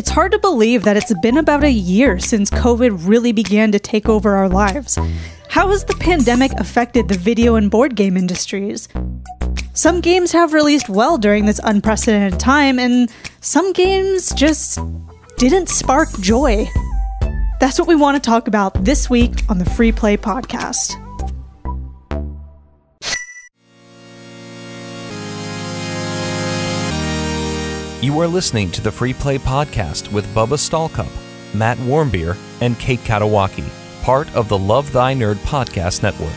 It's hard to believe that it's been about a year since COVID really began to take over our lives. How has the pandemic affected the video and board game industries? Some games have released well during this unprecedented time, and some games just didn't spark joy. That's what we want to talk about this week on the Free Play Podcast. You are listening to the Free Play Podcast with Bubba Stallcup, Matt Warmbier, and Kate Katawaki, part of the Love Thy Nerd Podcast Network.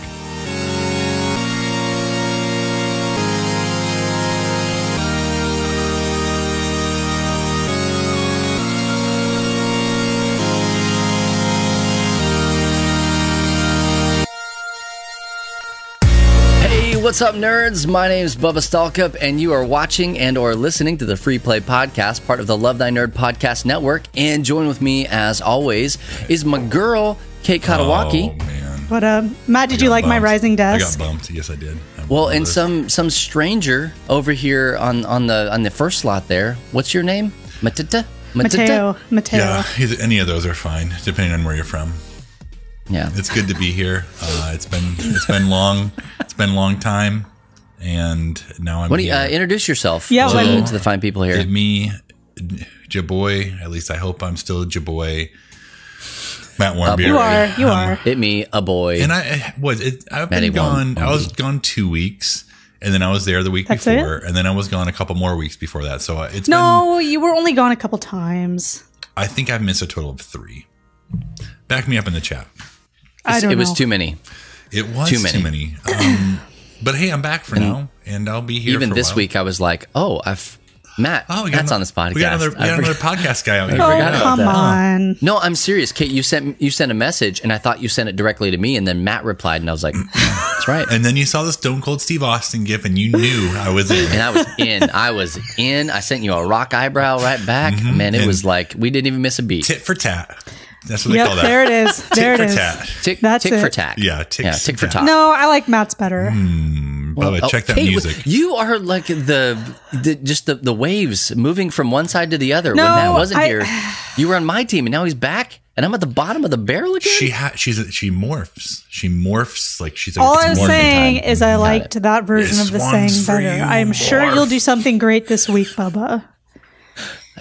What's up, nerds? My name is Bubba Stallcup, and you are watching and or listening to the Free Play Podcast, part of the Love Thy Nerd Podcast Network. And join with me, as always, is my girl, Kate Katawaki. Oh, man. But, Matt, did you like my rising desk? I got bumped. Yes, I did. Well, and some stranger over here on the first slot there. What's your name? Mateo. Yeah, any of those are fine, depending on where you're from. Yeah, it's good to be here. It's been long. It's been a long time, and now I'm. What do you introduce yourself? Yeah, to the fine people here. Me, Jaboy. At least I hope I'm still Jaboy. Matt Warmbier. You are. Hit me, a boy. And I've been gone. I was gone 2 weeks, and then I was there the week before, and then I was gone a couple more weeks before that. So it's you were only gone a couple times. I think I've missed a total of 3. Back me up in the chat. It was too many. It was too many. But hey, I'm back for now, and I'll be here. Even for this a while. week, I was like, Matt's on this podcast. We got another podcast guy out here. Oh, come on. No, I'm serious, Kate. You sent a message, and I thought you sent it directly to me, and then Matt replied, and I was like, that's right. And then you saw the Stone Cold Steve Austin gif, and you knew I was in. And I was in. I sent you a rock eyebrow right back. Mm-hmm. Man, it was like we didn't even miss a beat. Tit for tat. That's what they call that. There it is. There it is. Tick for tat. Yeah, tick for tat. No, I like Matt's better. Bubba, check that music. You are like the waves moving from one side to the other. No, when Matt wasn't here, you were on my team, and now he's back, and I'm at the bottom of the barrel again. She morphs. She morphs like she's. All I'm saying is I liked that version of the saying better. I'm sure you'll do something great this week, Bubba.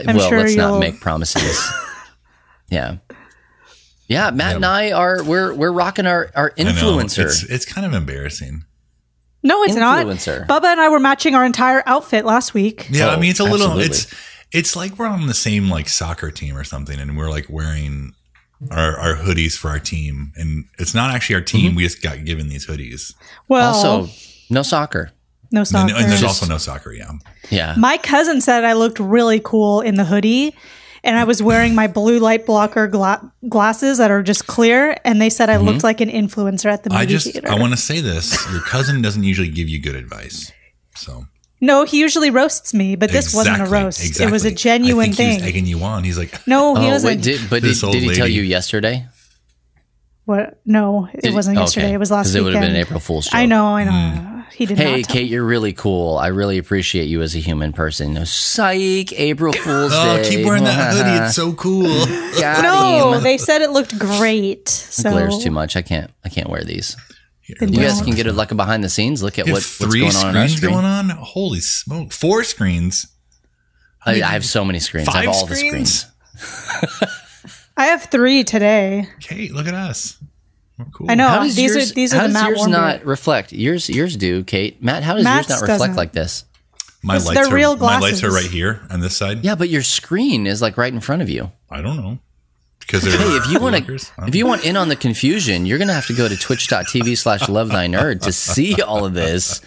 Let's not make promises. Yeah. Yeah, Matt and I we're rocking our influencer. It's kind of embarrassing. No, it's influencer. not. Bubba and I were matching our entire outfit last week. Yeah, I mean it's a little absolutely. it's like we're on the same like soccer team or something, and we're like wearing our hoodies for our team, and it's not actually our team. Mm-hmm. We just got given these hoodies. Well, also no soccer. No soccer. And there's also no soccer. Yeah. Yeah. My cousin said I looked really cool in the hoodie. And I was wearing my blue light blocker glasses that are just clear. And they said I looked like an influencer at the movie theater. I want to say this. Your cousin doesn't usually give you good advice. So. No, he usually roasts me, but this wasn't a roast. Exactly. It was a genuine thing. He was egging you on. He's like, no, he wasn't. Did he tell you yesterday? What? No, it wasn't yesterday. It was last weekend. Because it would have been an April Fool's joke. I know. He did not tell Kate, you're really cool. I really appreciate you as a human person. No, psych, April Fool's Day. Oh, keep wearing that hoodie. It's so cool. No, they said it looked great. So. It glares too much. I can't wear these. You guys can get like a behind the scenes. Look at what's going on our screen. Going on? Holy smoke. 4 screens. I have so many screens. 5 I have all screens? the screens. I have 3 today. Kate, look at us. We're cool. I know. These are the Matt yours Warmbier. not reflect? Yours do, Kate. Matt, how does yours not reflect like this? My lights are right here on this side. Yeah, but your screen is like right in front of you. I don't know. Because if you want in on the confusion, you're going to have to go to twitch.tv/lovethinerd to see all of this.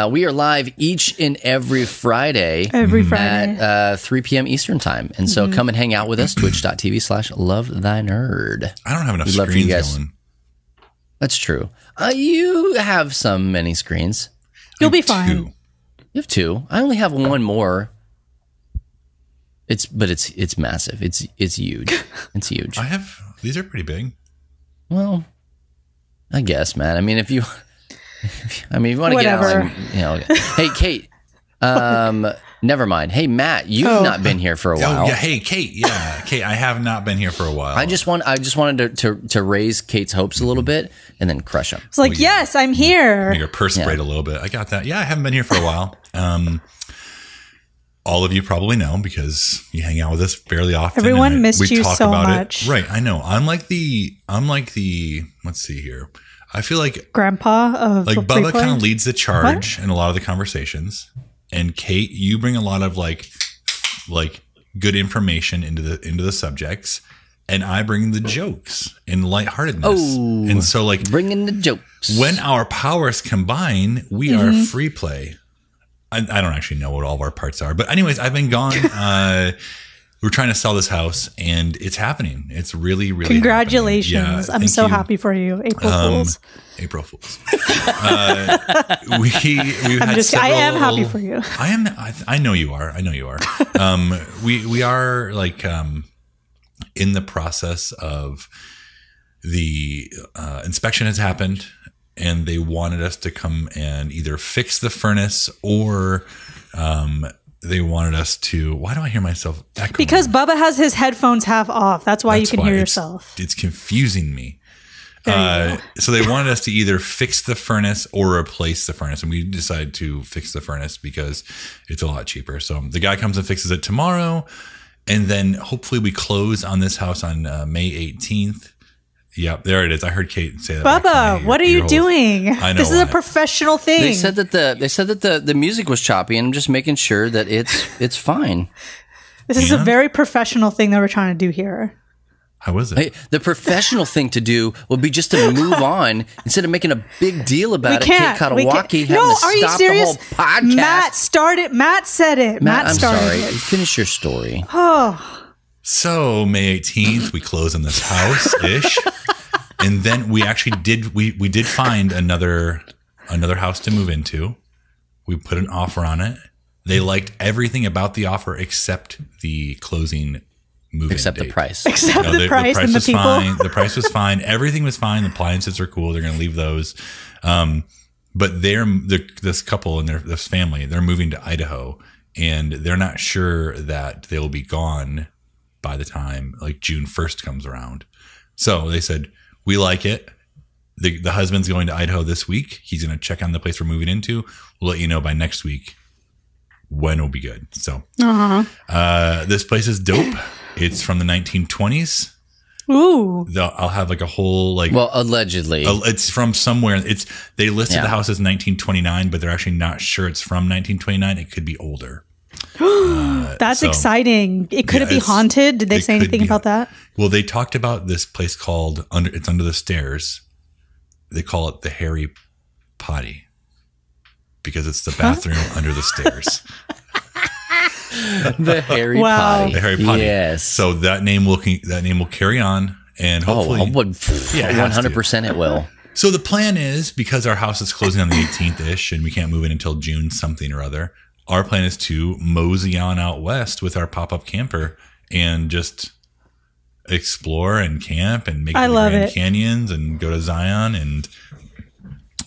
We are live each and every Friday. At 3 p.m. Eastern time. And so come and hang out with us, twitch.tv/lovethinerd. I don't have enough screens going. That's true. You have many screens. You'll be fine. 2. You have 2. I only have 1 more. It's massive. It's huge. It's huge. These are pretty big. Well, I guess, man. I mean, if you want to get out, hey, Kate, Never mind. Hey, Matt, you've not been here for a while. Oh, yeah. Hey, Kate. Yeah, Kate, I have not been here for a while. I just wanted to raise Kate's hopes a little bit and then crush them. It's like, yes, I'm here. Make her perspirate a little bit. I got that. Yeah, I haven't been here for a while. All of you probably know because you hang out with us fairly often. Everyone missed you so much. Right, I know. I'm like the. Let's see here. I feel like Grandpa of like Bubba kind of leads the charge in a lot of the conversations, and Kate, you bring a lot of like good information into the subjects, and I bring the jokes and lightheartedness. Oh, and so like bringing the jokes. When our powers combine, we are free play. I don't actually know what all of our parts are, but anyways, I've been gone. We're trying to sell this house, and it's happening. It's really, really congratulations! I'm so happy for you, April Fools. April Fools. I am happy for you. I know you are. I know you are. We are like in the process of the inspection has happened. And they wanted us to come and either fix the furnace or they wanted us to. Why do I hear myself echoing? Because Bubba has his headphones half off. That's why you can hear yourself. It's confusing me. So they wanted us to either fix the furnace or replace the furnace. And we decided to fix the furnace because it's a lot cheaper. So the guy comes and fixes it tomorrow. And then hopefully we close on this house on May 18th. Yep, there it is. I heard Kate say that. Bubba, what are you doing? I know this is a professional thing. They said that the music was choppy, and I'm just making sure that it's fine. This is a very professional thing that we're trying to do here. How was it? Hey, the professional thing to do would be just to move on instead of making a big deal about it. Kate Katawaki having to stop the whole podcast. Matt said it. Matt, I'm started sorry. it. Finish your story. Oh. So May 18th, we close on this house-ish. And then we actually did find another house to move into. We put an offer on it. They liked everything about the offer except the closing move-in Except date. the price. Except the price and the people. Fine. The price was fine. Everything was fine. The appliances are cool. They're going to leave those. But this couple and this family, they're moving to Idaho, and they're not sure that they'll be gone by the time like June 1st comes around. So they said, we like it. The husband's going to Idaho this week. He's going to check on the place we're moving into. We'll let you know by next week when it'll be good. So this place is dope. It's from the 1920s. Ooh. I'll have like a whole like. Well, allegedly. It's from somewhere. They listed the house as 1929, but they're actually not sure it's from 1929. It could be older. That's exciting. It could it be haunted? Did they say anything about that? Well, they talked about this place called it's under the stairs. They call it the Harry Potty because it's the bathroom under the stairs. The Harry Potty. The Harry Potty. Yes. So that name will carry on, and hopefully, 100% it will. So the plan is, because our house is closing on the 18th ish, and we can't move in until June something or other. Our plan is to mosey on out west with our pop-up camper and just explore and camp and make the Grand Canyons and go to Zion and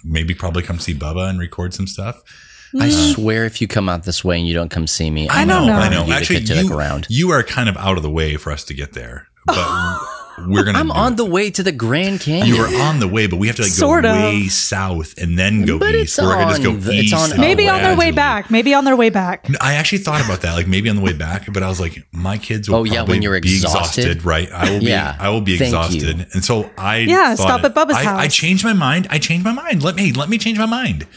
maybe probably come see Bubba and record some stuff. I swear if you come out this way and you don't come see me, I know. Actually, you are kind of out of the way for us to get there, but we're gonna. I'm on the way to the Grand Canyon. You are on the way, but we have to go way south and then go east. Or I could just go east. Maybe on their way back. I actually thought about that, like maybe on the way back, but I was like, my kids will probably when you're be exhausted, right? I will be exhausted, and so I stop at Bubba's house. I changed my mind. Let me change my mind.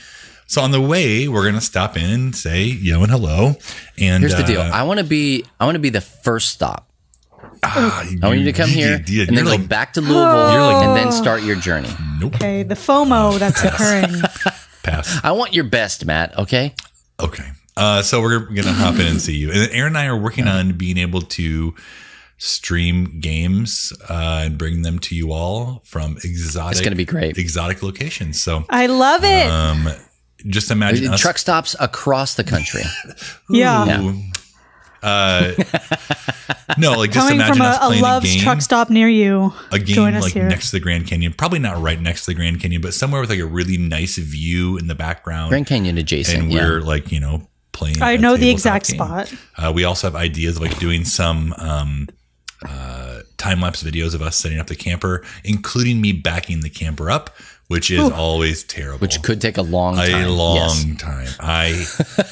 So on the way, we're gonna stop in and say and hello. And here's the deal: I want to be the first stop. I want you to come here and then go back to Louisville and then start your journey. Nope. Okay, the FOMO that's occurring. Pass. I want your best, Matt. Okay. Okay. So we're gonna hop in and see you. And Aaron and I are working on being able to stream games and bring them to you all from exotic. It's gonna be great. Exotic locations. So I love it. Just imagine us. Truck stops across the country. No, like just coming imagine from us playing a Love's game, truck stop near you. A game Join us like here. next to the Grand Canyon, probably not right next to the Grand Canyon, but somewhere with like a really nice view in the background. Grand Canyon adjacent, and we're like playing. I know the exact spot. We also have ideas of like doing some time-lapse videos of us setting up the camper, including me backing the camper up, which is always terrible. Which could take a long time. Time. I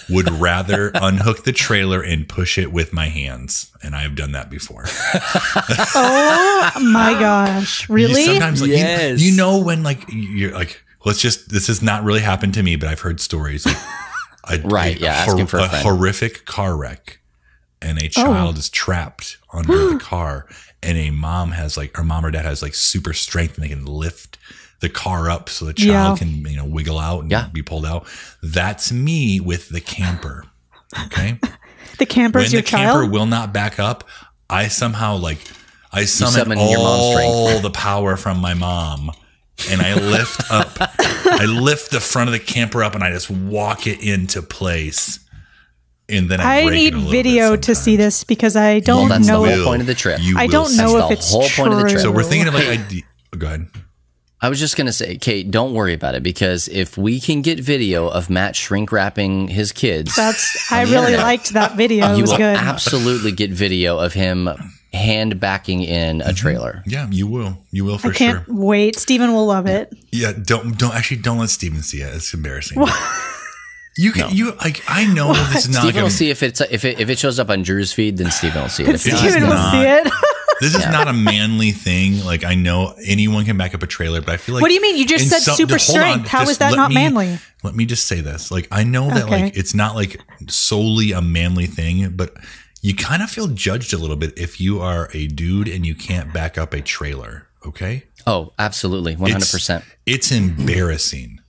would rather unhook the trailer and push it with my hands. And I've done that before. Oh my gosh. Really? Sometimes, like, yes. you know, when like you're like, this has not really happened to me, but I've heard stories. Like, asking for a friend. Horrific car wreck. And a child is trapped under the car, and her mom or dad has like super strength, and they can lift the car up so the child can, wiggle out and be pulled out. That's me with the camper. Okay. The camper's your child? When the camper will not back up, I somehow I summon all the power from my mom, and I lift the front of the camper up, and I just walk it into place. And then I need video to see this because I don't know. That's the whole point of the trip. I don't know if it's true. Point of the trip. So we're thinking of go ahead. I was just going to say, Kate, don't worry about it, because if we can get video of Matt shrink wrapping his kids, I really liked that video. It was good. Absolutely get video of him hand backing in a trailer. Yeah, you will. You will for sure. I can't wait. Steven will love it. Yeah, don't let Steven see it. It's embarrassing. I know this is not. Steven will see if it shows up on Drew's feed, then Steven will see it. Steven will see it. This is not a manly thing. Like, I know anyone can back up a trailer, but I feel like. What do you mean? You just said super strength. How is that not manly? Let me just say this. Like, I know that like it's not like solely a manly thing, but you kind of feel judged a little bit if you are a dude and you can't back up a trailer. Okay. Oh, absolutely, 100%. It's embarrassing.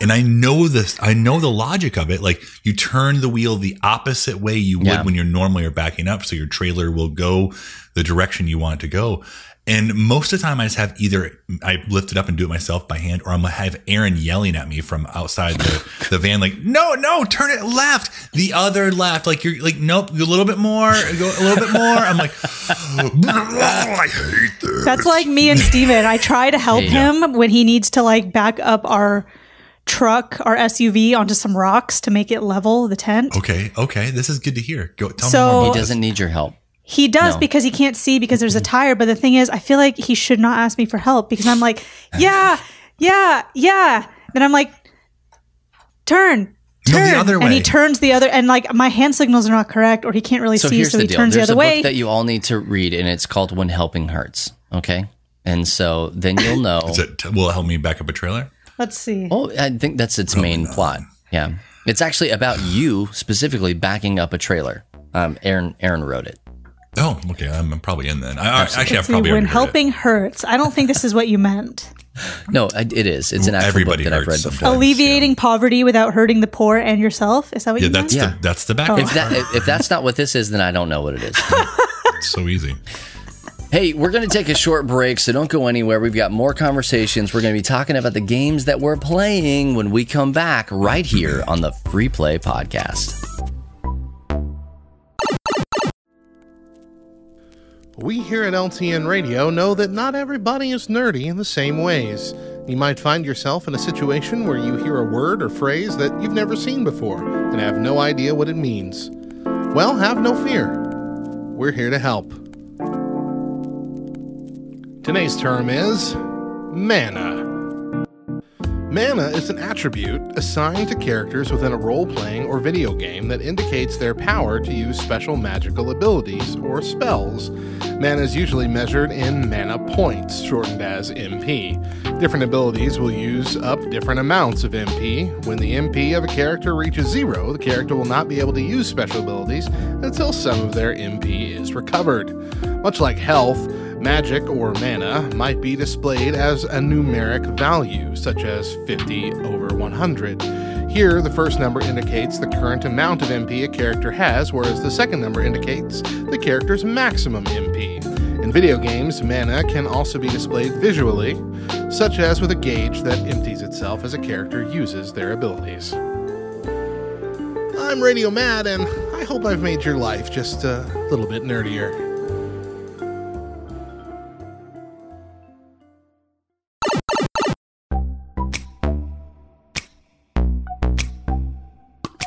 And I know this. I know the logic of it. Like, you turn the wheel the opposite way you would when you're normally backing up, so your trailer will go the direction you want it to go. And most of the time, I just have I lift it up and do it myself by hand, or I'm gonna have Aaron yelling at me from outside the van, like, no, turn it left, the other left. Like, you're like, nope, a little bit more, go a little bit more. I'm like, I hate this. That's like me and Steven. I try to help him when he needs to like back up our truck, our SUV, onto some rocks to make it level the tent. Okay. This is good to hear. Tell me more. He doesn't need your help. He does because he can't see because there's a tire. But the thing is, I feel like he should not ask me for help because I'm like, yeah. Then I'm like, turn. No, the other way. And he turns the other, and like my hand signals are not correct, or he can't really see, so he turns the other way. There's a book that you all need to read, and it's called When Helping Hurts. Okay, and so then you'll know. Will it help me back up a trailer? Let's see. Oh, I think that's its main plot. Yeah, it's actually about you specifically backing up a trailer. Aaron wrote it. Oh, okay. I'm probably in then. Actually, I've probably When Helping Hurts. I don't think this is what you meant. No, it is. It's an actual book that I've read before. Alleviating poverty without hurting the poor and yourself. Is that what you meant? That's the background. If that's not what this is, then I don't know what it is. It's so easy. Hey, we're going to take a short break, so don't go anywhere. We've got more conversations. We're going to be talking about the games that we're playing when we come back right here on the Free Play Podcast. We here at LTN Radio know that not everybody is nerdy in the same ways. You might find yourself in a situation where you hear a word or phrase that you've never seen before and have no idea what it means. Well, have no fear. We're here to help. Today's term is mana. Mana is an attribute assigned to characters within a role-playing or video game that indicates their power to use special magical abilities or spells. Mana is usually measured in mana points, shortened as MP. Different abilities will use up different amounts of MP. When the MP of a character reaches 0, the character will not be able to use special abilities until some of their MP is recovered. Much like health, magic or mana might be displayed as a numeric value, such as 50 over 100. Here, the first number indicates the current amount of MP a character has, whereas the second number indicates the character's maximum MP. In video games, mana can also be displayed visually, such as with a gauge that empties itself as a character uses their abilities. I'm Radio Matt, and I hope I've made your life just a little bit nerdier.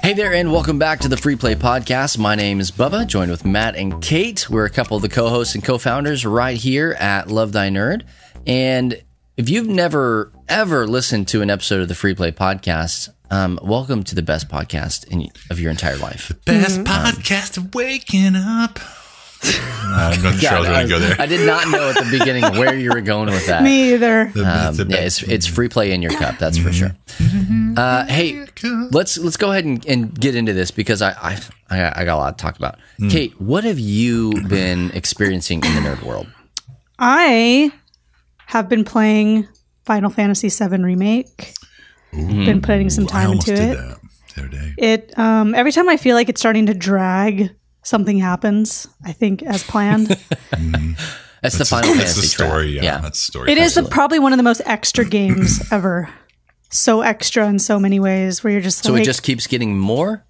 Hey there, and welcome back to the Free Play Podcast. My name is Bubba, joined with Matt and Kate. We're a couple of the co-hosts and co-founders right here at Love Thy Nerd. And if you've never, ever listened to an episode of the Free Play Podcast, welcome to the best podcast of your entire life. The best podcast of waking up. I'm not sure I was going to go there. I did not know at the beginning where you were going with that. Me either. It's free play in your cup, that's for sure. Hey, let's go ahead and get into this because I got a lot to talk about. Kate, what have you been experiencing in the nerd world? I have been playing Final Fantasy VII Remake. Been putting some time into it. Did that the other day. It every time I feel like it's starting to drag, something happens, I think, as planned. That's the Final Fantasy the story, trap. yeah. That's the story. It is probably one of the most extra games ever. So extra in so many ways where you're just So it just keeps getting more?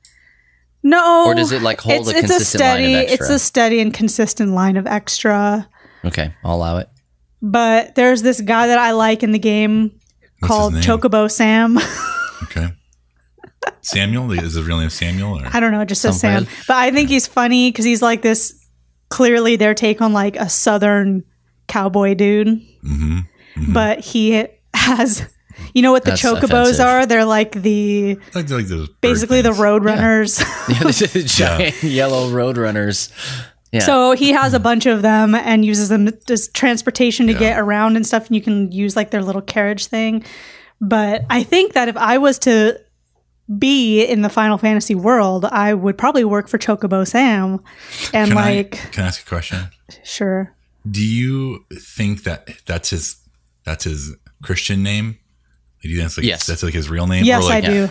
No. Or does it like hold a consistent line of extra? It's a steady and consistent line of extra. Okay, I'll allow it. But there's this guy that I like in the game called Chocobo Sam. Okay. Samuel? Is his real name Samuel? Or? I don't know. It just says Sam. But I think he's funny because he's like this, clearly their take on like a Southern cowboy dude. But he has, you know what the chocobos offensive. are? They're like the, like those basically the road runners. Yeah, the giant yellow road runners. Yeah. So he has a bunch of them and uses them as transportation to get around and stuff. And you can use like their little carriage thing. But I think that if I was to be in the Final Fantasy world, I would probably work for Chocobo Sam. And Can like, can I ask a question? Sure. Do you think that that's his Christian name? Do you think that's like, yes. That's like his real name? Yes, or like, I do.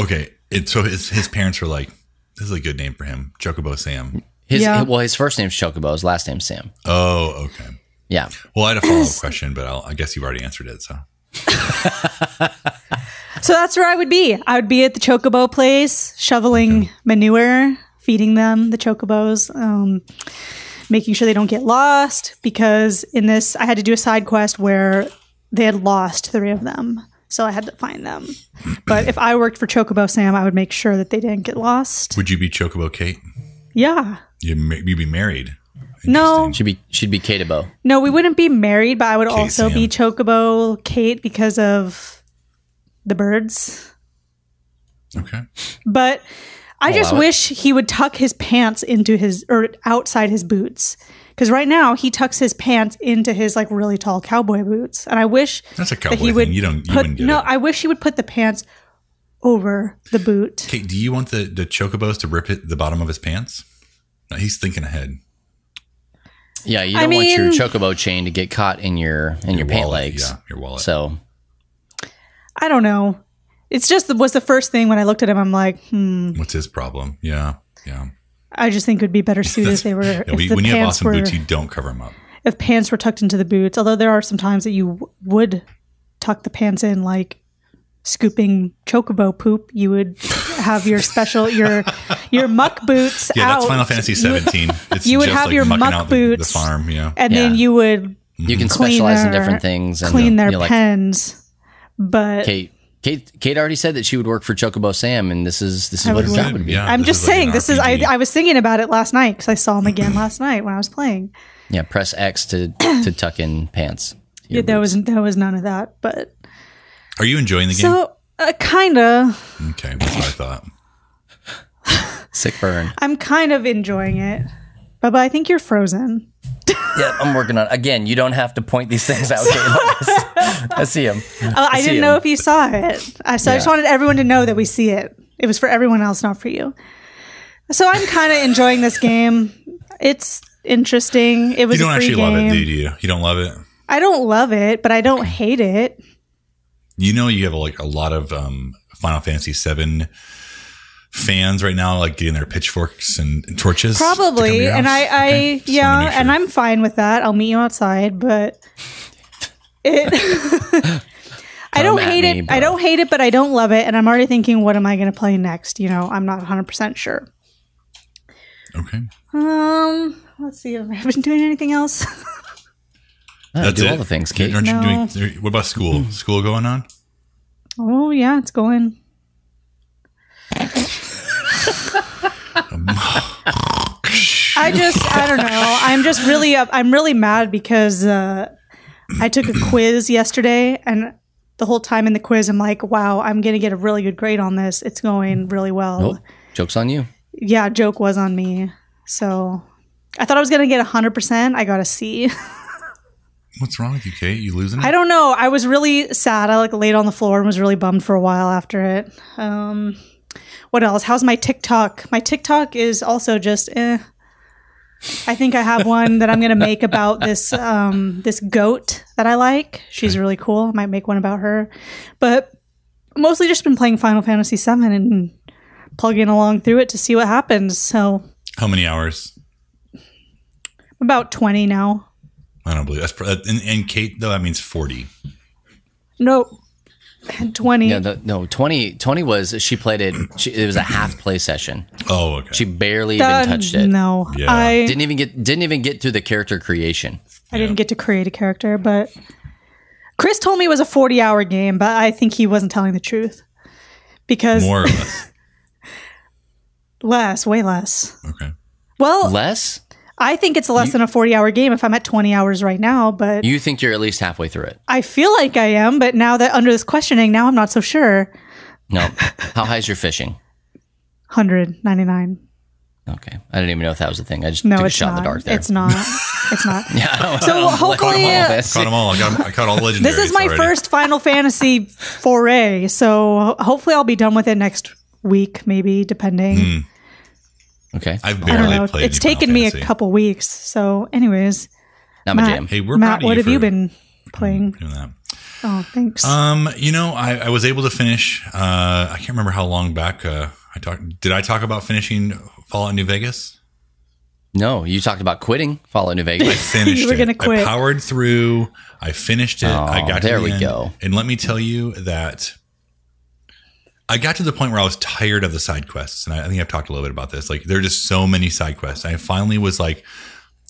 Okay. So his parents were like, this is a good name for him, Chocobo Sam. His first name's Chocobo, his last name's Sam. Oh, okay. Yeah. Well, I had a follow-up question, but I guess you've already answered it, so. So that's where I would be. I would be at the Chocobo place, shoveling manure, feeding them, the Chocobos, making sure they don't get lost. Because in this, I had to do a side quest where they had lost 3 of them. So I had to find them. But if I worked for Chocobo Sam, I would make sure that they didn't get lost. Would you be Chocobo Kate? Yeah. You'd be married. No. She'd be Kateabo. No, we wouldn't be married, but I would also Sam. be Chocobo Kate because of the birds. Okay. But I just allow it. wish he would tuck his pants into or outside his boots. Because right now he tucks his pants into his like really tall cowboy boots. And I wish That's a that cowboy he would thing. You wouldn't get it. I wish he would put the pants over the boot. Kate, do you want the Chocobos to rip the bottom of his pants? No, he's thinking ahead. Yeah, you don't want your Chocobo chain to get caught in your pant wallet, legs. Yeah, your wallet. So I don't know. It's just was the first thing when I looked at him. I'm like, What's his problem? Yeah. I just think it would be better suited if they were. Yeah, if the when you have pants awesome boots, you don't cover them up. If pants were tucked into the boots, although there are some times that you would tuck the pants in, like scooping Chocobo poop, you would have your special your muck boots Yeah, out. that's Final Fantasy 17. You would have your mucking muck out boots, the farm, yeah. and then you would you can clean specialize in their- different things and clean their you know, like, pens. But Kate already said that she would work for Chocobo Sam, and this is what her job would be. Yeah, I'm this just is like saying, an this is RPG. I was thinking about it last night because I saw him again last night when I was playing. Yeah, press X to tuck in pants. Yeah, there was none of that, but Are you enjoying the game? so kinda. Okay, that's what I thought. Sick burn. I'm kind of enjoying it, but I think you're frozen. Yeah, I'm working on it. Again, you don't have to point these things out. I see them. I didn't know if you saw it. I just wanted everyone to know that we see it. It was for everyone else, not for you. So I'm kind of enjoying this game. It's interesting. It was You don't a free actually game. love it, do you? You don't love it? I don't love it, but I don't hate it. You know, you have like a lot of Final Fantasy VII fans right now, like getting their pitchforks and torches. Probably, and Okay. Just wanna make sure. and I'm fine with that. I'll meet you outside, but it. I don't hate it. I don't hate it, but I don't love it, and I'm already thinking, what am I going to play next? You know, I'm not 100% sure. Okay. Let's see. Have I been doing anything else? That's do it. all the things, Kate. Aren't No. you doing? What about school? School going on? Oh yeah, it's going. I don't know. I'm really mad because I took a quiz yesterday, and the whole time in the quiz, I'm like, wow, I'm going to get a really good grade on this. It's going really well. Nope. Joke's on you. Yeah, joke was on me. So I thought I was going to get 100%. I got a C. What's wrong with you, Kate? You losing it? I don't know. I was really sad. I laid on the floor and was really bummed for a while after it. What else? How's my TikTok? My TikTok is also just I think I have one that I'm going to make about this this goat that I like. She's really cool. I might make one about her. But mostly just been playing Final Fantasy VII and plugging along through it to see what happens. So how many hours? About 20 now. I don't believe that's. And Kate, though, that means 40. Nope. 20. Yeah, 20 was, she played it, it was a half play session. Oh, okay. She barely even touched it. No. Yeah. I didn't even get through the character creation. I didn't get to create a character, but Chris told me it was a 40-hour game, but I think he wasn't telling the truth. Because more or less. Way less. Okay. Well, less? I think it's less than a 40-hour game if I'm at 20 hours right now, but You think you're at least halfway through it? I feel like I am, but now that under this questioning, now I'm not so sure. No. How high is your fishing? 199. Okay. I didn't even know if that was a thing. I just No, took a it's shot not. in the dark there. It's not. It's not. Yeah. So hopefully, Caught them all. I caught all the legendaries. this is my already. first Final Fantasy foray, so hopefully I'll be done with it next week, maybe, depending. Okay. I've I don't barely know. played. It's any taken Final me a Fantasy. couple weeks. So, anyways, Not my jam. Hey, we're Matt, proud of what you have you for been playing? doing that. Oh, thanks. I was able to finish. I can't remember how long back I talked. Did I talk about finishing Fallout New Vegas? No, you talked about quitting Fallout New I Vegas. finished You were it. gonna quit. I powered through. I finished it. I got to there the we end. go. And let me tell you that I got to the point where I was tired of the side quests. And I think I've talked a little bit about this. Like, there are just so many side quests. I finally was like,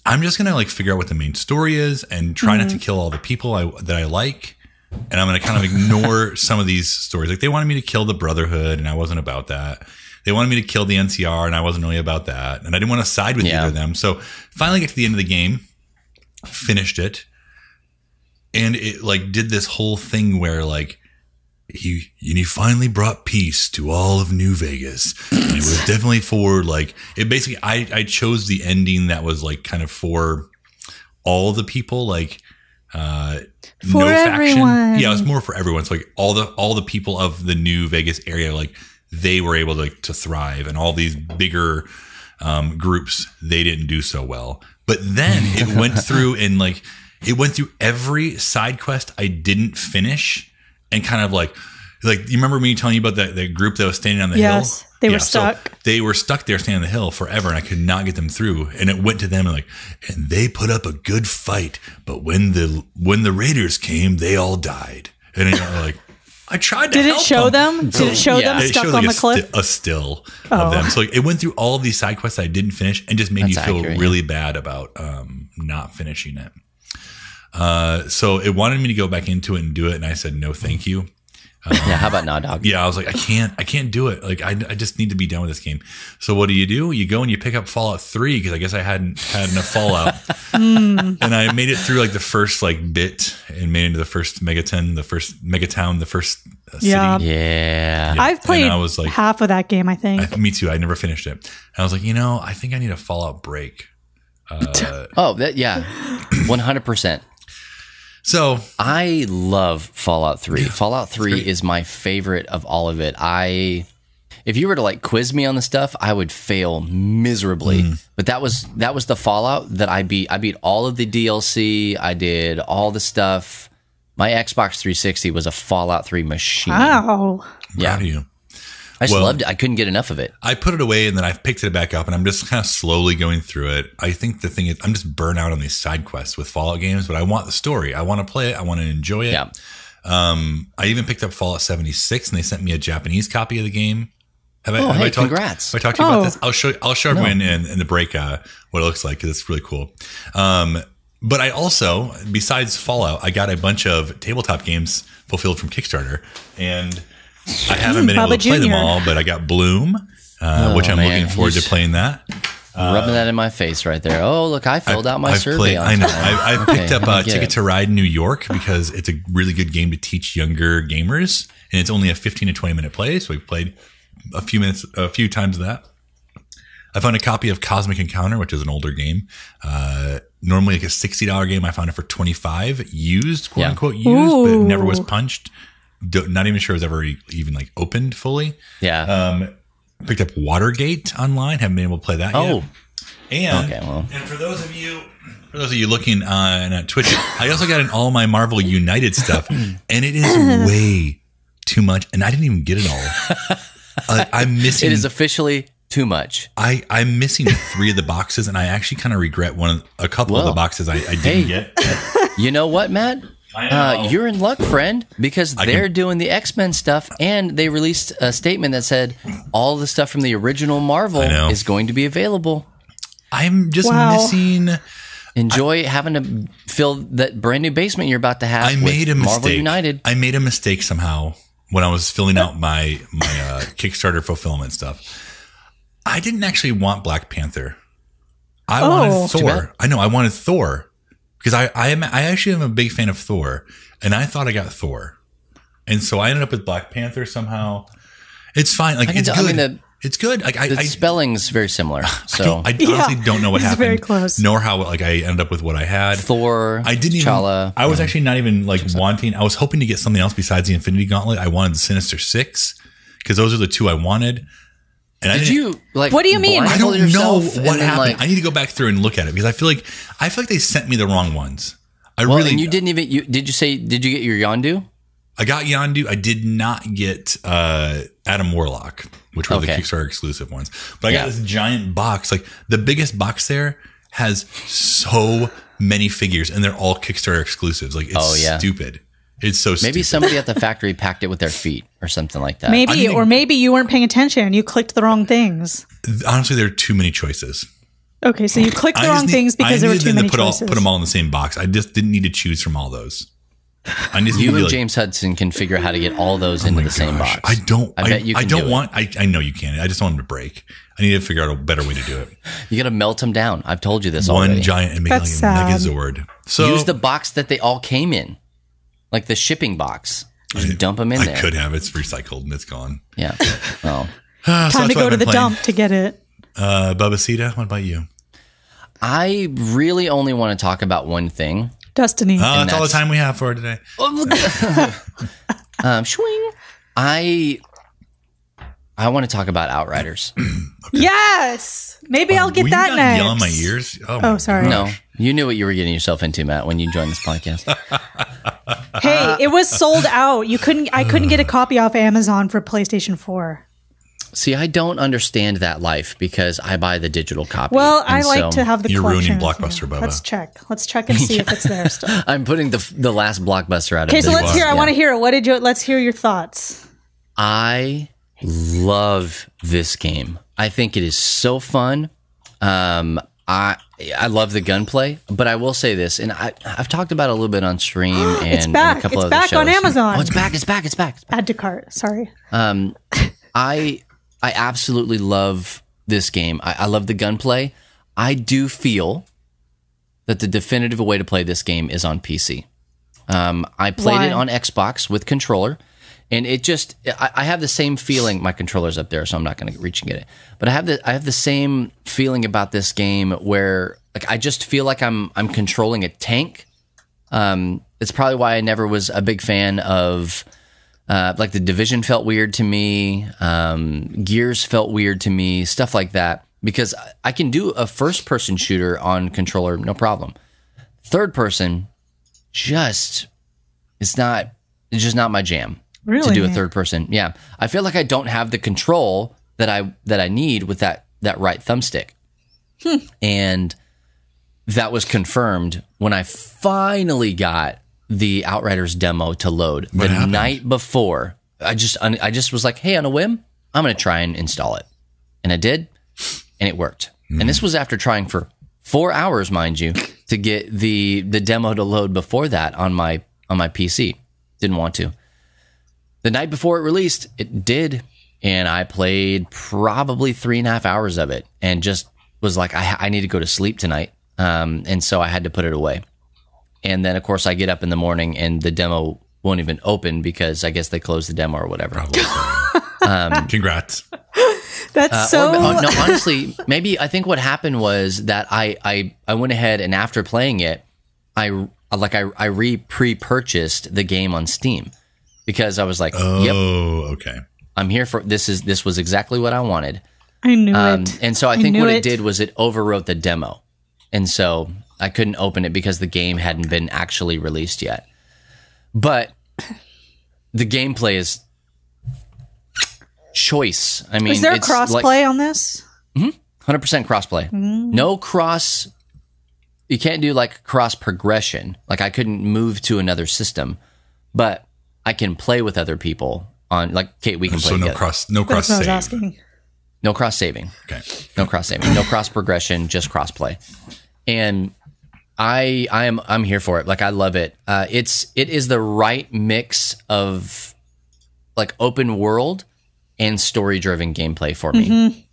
I'm just going to figure out what the main story is and try not to kill all the people that I like. And I'm going to kind of ignore some of these stories. Like, they wanted me to kill the Brotherhood, and I wasn't about that. They wanted me to kill the NCR, and I wasn't really about that. And I didn't want to side with either of them. So finally get to the end of the game, finished it, and it did this whole thing where he finally brought peace to all of New Vegas. And it was definitely for it basically, I chose the ending that was kind of for all the people, For no everyone. faction. Yeah, it was more for everyone. So all the people of the New Vegas area, they were able to thrive, and all these bigger groups, they didn't do so well. But then it went through and it went through every side quest I didn't finish, and kind of you remember me telling you about that group that was standing on the hill? Yes, they were stuck. So they were stuck there standing on the hill forever, and I could not get them through. And it went to them and they put up a good fight, but when the raiders came, they all died. And I tried to Did it help show them. them? Did it show them It stuck showed on the cliff? a still of them. So it went through all of these side quests I didn't finish, and just made me feel really bad about not finishing it. So it wanted me to go back into it and do it, and I said no, thank you. How about Nah Dog? Yeah, I was like, I can't do it. I just need to be done with this game. So what do? You go and you pick up Fallout 3, because I guess I hadn't had enough Fallout. And I made it through the first bit, and made it into the first megatown, the first city. Yeah. Yeah. I've played And I was half of that game, I think. me too. I never finished it. And I was like, I think I need a Fallout break. Oh, 100%. So I love Fallout 3. Fallout 3 is my favorite of all of it. If you were to quiz me on the stuff, I would fail miserably. But that was the Fallout that I beat. I beat all of the DLC. I did all the stuff. My Xbox 360 was a Fallout 3 machine. Wow. Yeah. proud of you. I just loved it. I couldn't get enough of it. I put it away, and then I picked it back up, and I'm just kind of slowly going through it. I think the thing is, I'm just burnt out on these side quests with Fallout games, but I want the story. I want to play it. I want to enjoy it. Yeah. I even picked up Fallout 76, and they sent me a Japanese copy of the game. Congrats. Have I talked to you about this? I'll show everyone in the break what it looks like, because it's really cool. But I also, besides Fallout, I got a bunch of tabletop games fulfilled from Kickstarter, and I haven't been able to play them all, but I got Bloom, which I'm looking forward to playing that. rubbing that in my face right there. Oh, look, I filled out my survey. I picked up Ticket to Ride New York because it's a really good game to teach younger gamers, and it's only a 15 to 20 minute play. So we've played a few times of that. I found a copy of Cosmic Encounter, which is an older game. Normally like a $60 game. I found it for $25, used, quote unquote, used, but it never was punched. Not even sure it was ever even like opened fully. Yeah. Picked up Watergate online. Haven't been able to play that yet. And for those of you looking on Twitch, I also got in all my Marvel United stuff, and it is way too much, and I didn't even get it all. I'm missing. It is officially too much. I'm missing 3 of the boxes, and I actually kind of regret a couple of the boxes I didn't get. You know what, Matt? You're in luck, friend, because they're doing the X-Men stuff, and they released a statement that said all the stuff from the original Marvel is going to be available. I'm just missing. Enjoy having to fill that brand new basement you're about to have. I made a Marvel mistake. United. I made a mistake somehow when I was filling out my Kickstarter fulfillment stuff. I didn't actually want Black Panther. I wanted Thor. I know. I wanted Thor. Because I actually am a big fan of Thor, and I thought I got Thor, and so I ended up with Black Panther somehow. It's fine, like it's good. I mean, it's good. Like the spelling's very similar, so I honestly don't know what happened. Very close. Nor how I ended up with what I had. Thor. I didn't T'Challa, even. I was actually not even wanting. I was hoping to get something else besides the Infinity Gauntlet. I wanted the Sinister Six because those are the 2 I wanted. And Did you like? What do you mean? I don't know what happened. I need to go back through and look at it because I feel like they sent me the wrong ones. And you didn't even. Did you get your Yondu? I got Yondu. I did not get Adam Warlock, which were the Kickstarter exclusive ones. But I got this giant box. Like the biggest box there has so many figures, and they're all Kickstarter exclusives. Like it's stupid. It's so stupid. Maybe somebody at the factory packed it with their feet or something like that. Maybe you weren't paying attention. You clicked the wrong things. Honestly, there are too many choices. Okay, so you clicked the wrong things because there were too many choices. Put them all in the same box. I just didn't need to choose from all those. You and James Hudson can figure out how to get all those into the same box. I bet you can. I know you can. I just want them to break. I need to figure out a better way to do it. You got to melt them down. I've told you this already. One giant and make it like a Megazord. So use the box that they all came in. Like the shipping box. Just dump them in there. I could have. It's recycled and it's gone. Yeah. Oh. Time to go to the dump to get it. Bubba Sita, what about you? I really only want to talk about one thing. Destiny. That's all the time we have for today. Swing. I want to talk about Outriders. Okay. Yes. Maybe I'll get that next. Yell in my ears. Oh, sorry. No, you knew what you were getting yourself into, Matt, when you joined this podcast. Hey, it was sold out. I couldn't get a copy off Amazon for PlayStation 4. See, I don't understand that life because I buy the digital copy. Well, I like to have the collection. You're ruining Blockbuster, Bubba. Let's check and see if it's there still. I'm putting the last Blockbuster out of. Okay, so let's hear. I want to hear it. Let's hear your thoughts. I love this game. I think it is so fun. I love the gunplay, but I will say this, and I've talked about it a little bit on stream and it's back. And a couple it's other back shows. On Amazon. Oh, it's back. It's back. It's back. Add to cart. Sorry. I absolutely love this game. I love the gunplay. I do feel that the definitive way to play this game is on PC. I played it on Xbox with controller, and it just I have the same feeling. My controller's up there, so I'm not going to reach and get it. But I have the same feeling about this game where like I just feel like I'm controlling a tank. It's probably why I never was a big fan of. Like the Division felt weird to me. Gears felt weird to me. Stuff like that. Because I can do a first-person shooter on controller, no problem. Third person, it's just not my jam. Really? To do a third person. Yeah, I feel like I don't have the control that I need with that right thumbstick. And that was confirmed when I finally got the Outriders demo to load the night before. I just was like, hey, on a whim, I'm going to try and install it. And I did, and it worked. And this was after trying for 4 hours, mind you, to get the demo to load before that on my PC. Didn't want to. The night before it released, it did, and I played probably 3.5 hours of it and just was like, I need to go to sleep tonight. And so I had to put it away. And then, of course, I get up in the morning and the demo won't even open because I guess they closed the demo or whatever. Probably so. Congrats. That's so... no, honestly, maybe I think what happened was that I went ahead and after playing it, I pre-purchased the game on Steam because I was like, okay. I'm here for this was exactly what I wanted. I knew it. And so I think what it did was it overwrote the demo. And so I couldn't open it because the game hadn't been actually released yet. But the gameplay is choice. I mean, is there crossplay on this? 100% crossplay. No cross. You can't do like cross progression. Like I couldn't move to another system, but I can play with other people on. Like Kate, we can play. So together. no cross That's what save. I was asking. No cross saving. Okay. No cross saving. No cross progression. Just cross play. And I'm here for it. Like I love it. It is the right mix of like open world and story driven gameplay for me.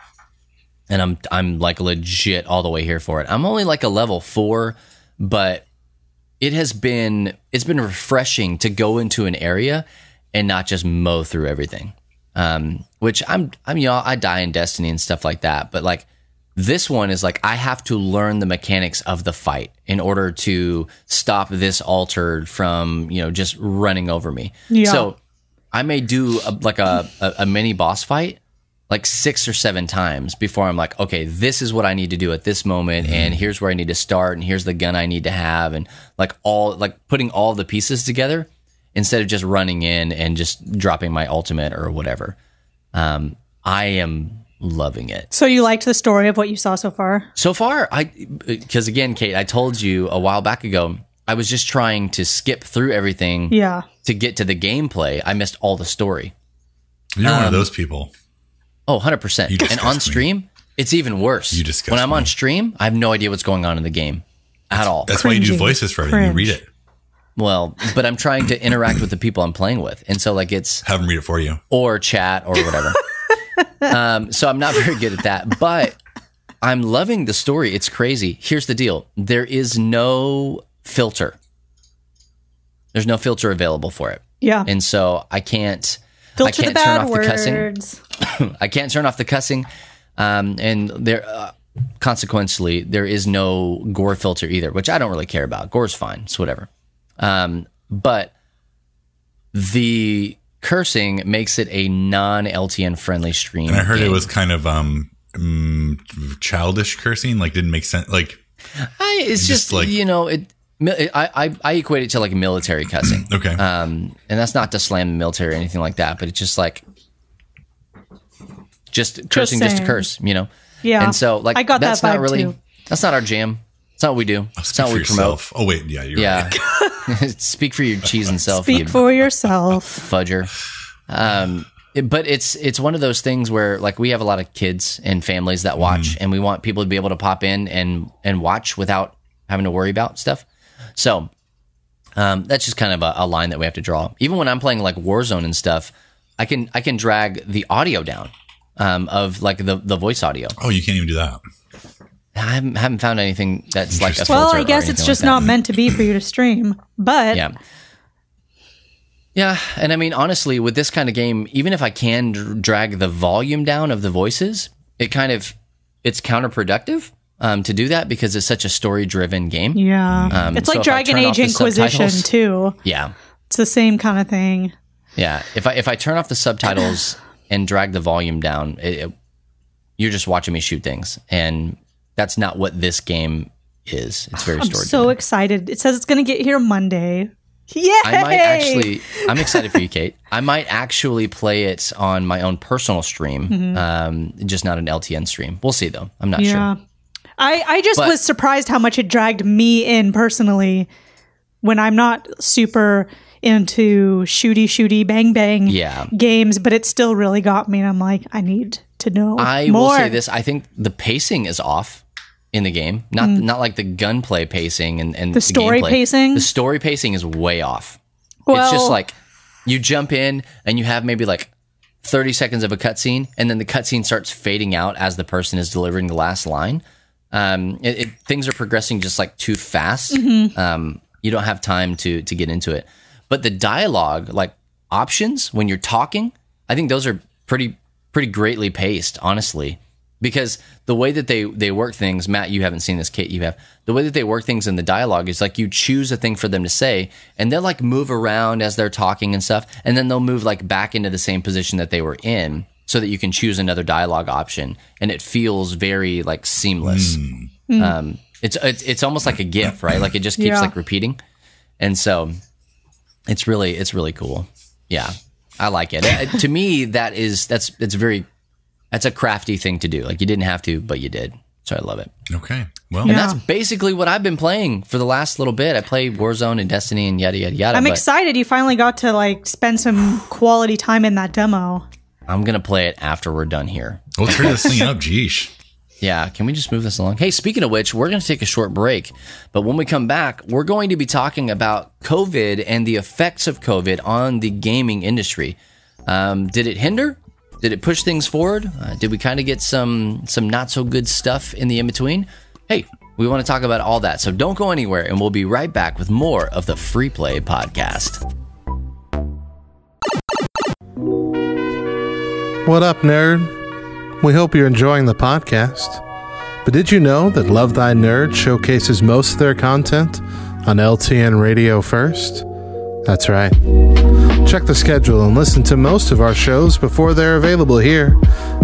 And I'm like legit all the way here for it. I'm only like a level 4, but it's been refreshing to go into an area and not just mow through everything. Which I'm I die in Destiny and stuff like that, but like this one is like I have to learn the mechanics of the fight in order to stop this altar from just running over me. Yeah. So I may do a mini boss fight like 6 or 7 times before I'm like, okay, this is what I need to do at this moment, and here's where I need to start, and here's the gun I need to have, and putting all the pieces together instead of just running in and just dropping my ultimate or whatever. I am loving it. So you liked the story of what you saw so far? So far, because again, Kate, I told you a while back ago, I was just trying to skip through everything to get to the gameplay. I missed all the story. You're one of those people. Oh, 100%. And on stream, it's even worse. You disgust When I'm me. on stream, I have no idea what's going on in the game at all. That's why you do voices for everything. You read it. Well, but I'm trying to interact with the people I'm playing with. And so like have them read it for you. Or chat or whatever. So I'm not very good at that, but I'm loving the story. It's crazy. Here's the deal. There is no filter. There's no filter available for it. Yeah. And so I can't turn off the cussing. I can't turn off the cussing. And there, consequently, there is no gore filter either, which I don't really care about. Gore's fine. It's whatever. But the cursing makes it a non-LTN friendly stream. And I heard it was kind of childish cursing, like didn't make sense. Like it's just like I equate it to like military cussing. Okay. And that's not to slam the military or anything like that, but it's just like cursing just to curse, Yeah. And so like I got that's that not really too. That's not our jam. It's not what we do. It's not what we promote. Oh wait, yeah, you're right. Speak for your cheese and self. Speak for yourself, fudger. But it's one of those things where like we have a lot of kids and families that watch, and we want people to be able to pop in and watch without having to worry about stuff. So that's just kind of a line that we have to draw. Even when I'm playing like Warzone and stuff, I can drag the audio down of like the voice audio. Oh, you can't even do that. I haven't found anything that's like a filter. Well, I guess it's just not meant to be for you to stream, but yeah. And I mean, honestly, with this kind of game, even if I can drag the volume down of the voices, it's counterproductive to do that because it's such a story-driven game. Yeah, it's like Dragon Age Inquisition too. Yeah, it's the same kind of thing. Yeah, if I turn off the subtitles and drag the volume down, you're just watching me shoot things, and that's not what this game is. It's very story-driven. I'm so excited. It says it's going to get here Monday. Yay! I'm excited for you, Kate. I might actually play it on my own personal stream, just not an LTN stream. We'll see, though. I'm not sure. I just was surprised how much it dragged me in personally when I'm not super into shooty, bang games, but it still really got me. And I'm like, I need to know more. I will say this. I think the pacing is off in the game. Not like the gunplay pacing and the story gameplay. pacing. The story pacing is way off. Well, it's just like you jump in and you have maybe like 30 seconds of a cutscene, and then the cutscene starts fading out as the person is delivering the last line. Things are progressing just like too fast. You don't have time to get into it. But the dialogue, like options when you're talking, I think those are pretty greatly paced, honestly. Because the way that they work things, Matt, you haven't seen this, Kate, you have. The way that they work things in the dialogue is like you choose a thing for them to say, and they'll like move around as they're talking and stuff, and then they'll move like back into the same position that they were in, so that you can choose another dialogue option, and it feels very like seamless. It's almost like a GIF, right? Like it just keeps like repeating, and so it's really cool. Yeah, I like it. To me, that's a crafty thing to do. Like you didn't have to, but you did. So I love it. Okay. Well, and that's basically what I've been playing for the last little bit. I played Warzone and Destiny and yada, yada, yada. I'm excited you finally got to like spend some quality time in that demo. I'm going to play it after we're done here. Let's hurry this thing up. Geesh. Yeah. Can we just move this along? Hey, speaking of which, we're going to take a short break. But when we come back, we're going to be talking about COVID and the effects of COVID on the gaming industry. Did it hinder? Did it push things forward? Did we kind of get some not so good stuff in the in-between? Hey, we want to talk about all that, so don't go anywhere, and we'll be right back with more of the Free Play Podcast. What up, nerd? We hope you're enjoying the podcast. But did you know that Love Thy Nerd showcases most of their content on LTN Radio first? That's right. Check the schedule and listen to most of our shows before they're available here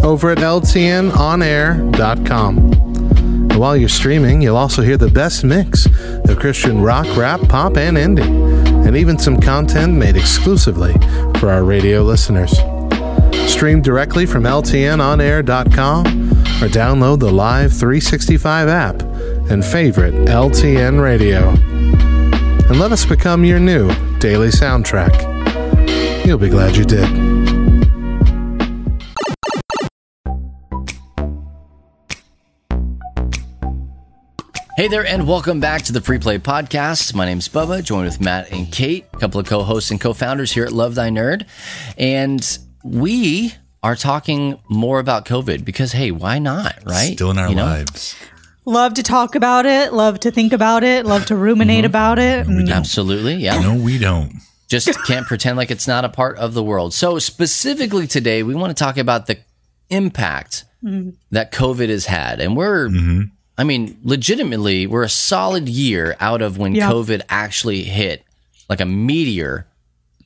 over at ltnonair.com. And while you're streaming, you'll also hear the best mix of Christian rock, rap, pop, and indie, and even some content made exclusively for our radio listeners. Stream directly from ltnonair.com or download the Live 365 app and favorite LTN Radio. And let us become your new daily soundtrack. You'll be glad you did. Hey there, and welcome back to the Free Play Podcast. My name's Bubba, joined with Matt and Kate, a couple of co-hosts and co-founders here at Love Thy Nerd. And we are talking more about COVID because, hey, why not, right? Still in our lives. Love to talk about it, love to think about it, love to ruminate about it. Absolutely, yeah. No, we don't. Just can't pretend like it's not a part of the world. So specifically today, we want to talk about the impact that COVID has had. And I mean, legitimately, we're a solid year out of when COVID actually hit like a meteor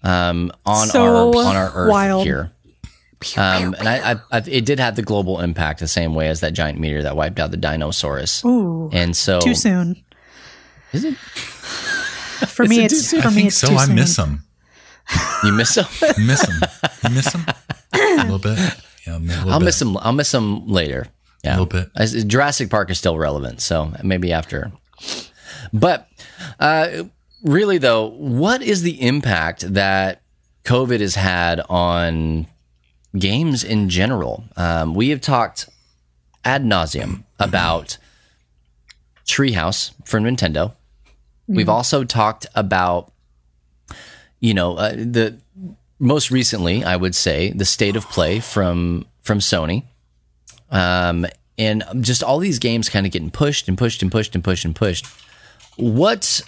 on our Earth here. And it did have the global impact the same way as that giant meteor that wiped out the dinosaurs. Ooh, and so too soon. Is it? For me, it's too soon. I miss them. You miss them? Miss them. You miss them? A little bit. Yeah, I'll miss them. I'll miss them later. Yeah, a little bit. Jurassic Park is still relevant, so maybe after. But really, though, what is the impact that COVID has had on games in general? We have talked ad nauseum about Treehouse from Nintendo. We've also talked about, the most recently, I would say, the State of Play from Sony. And just all these games kind of getting pushed and pushed and pushed and pushed and pushed. What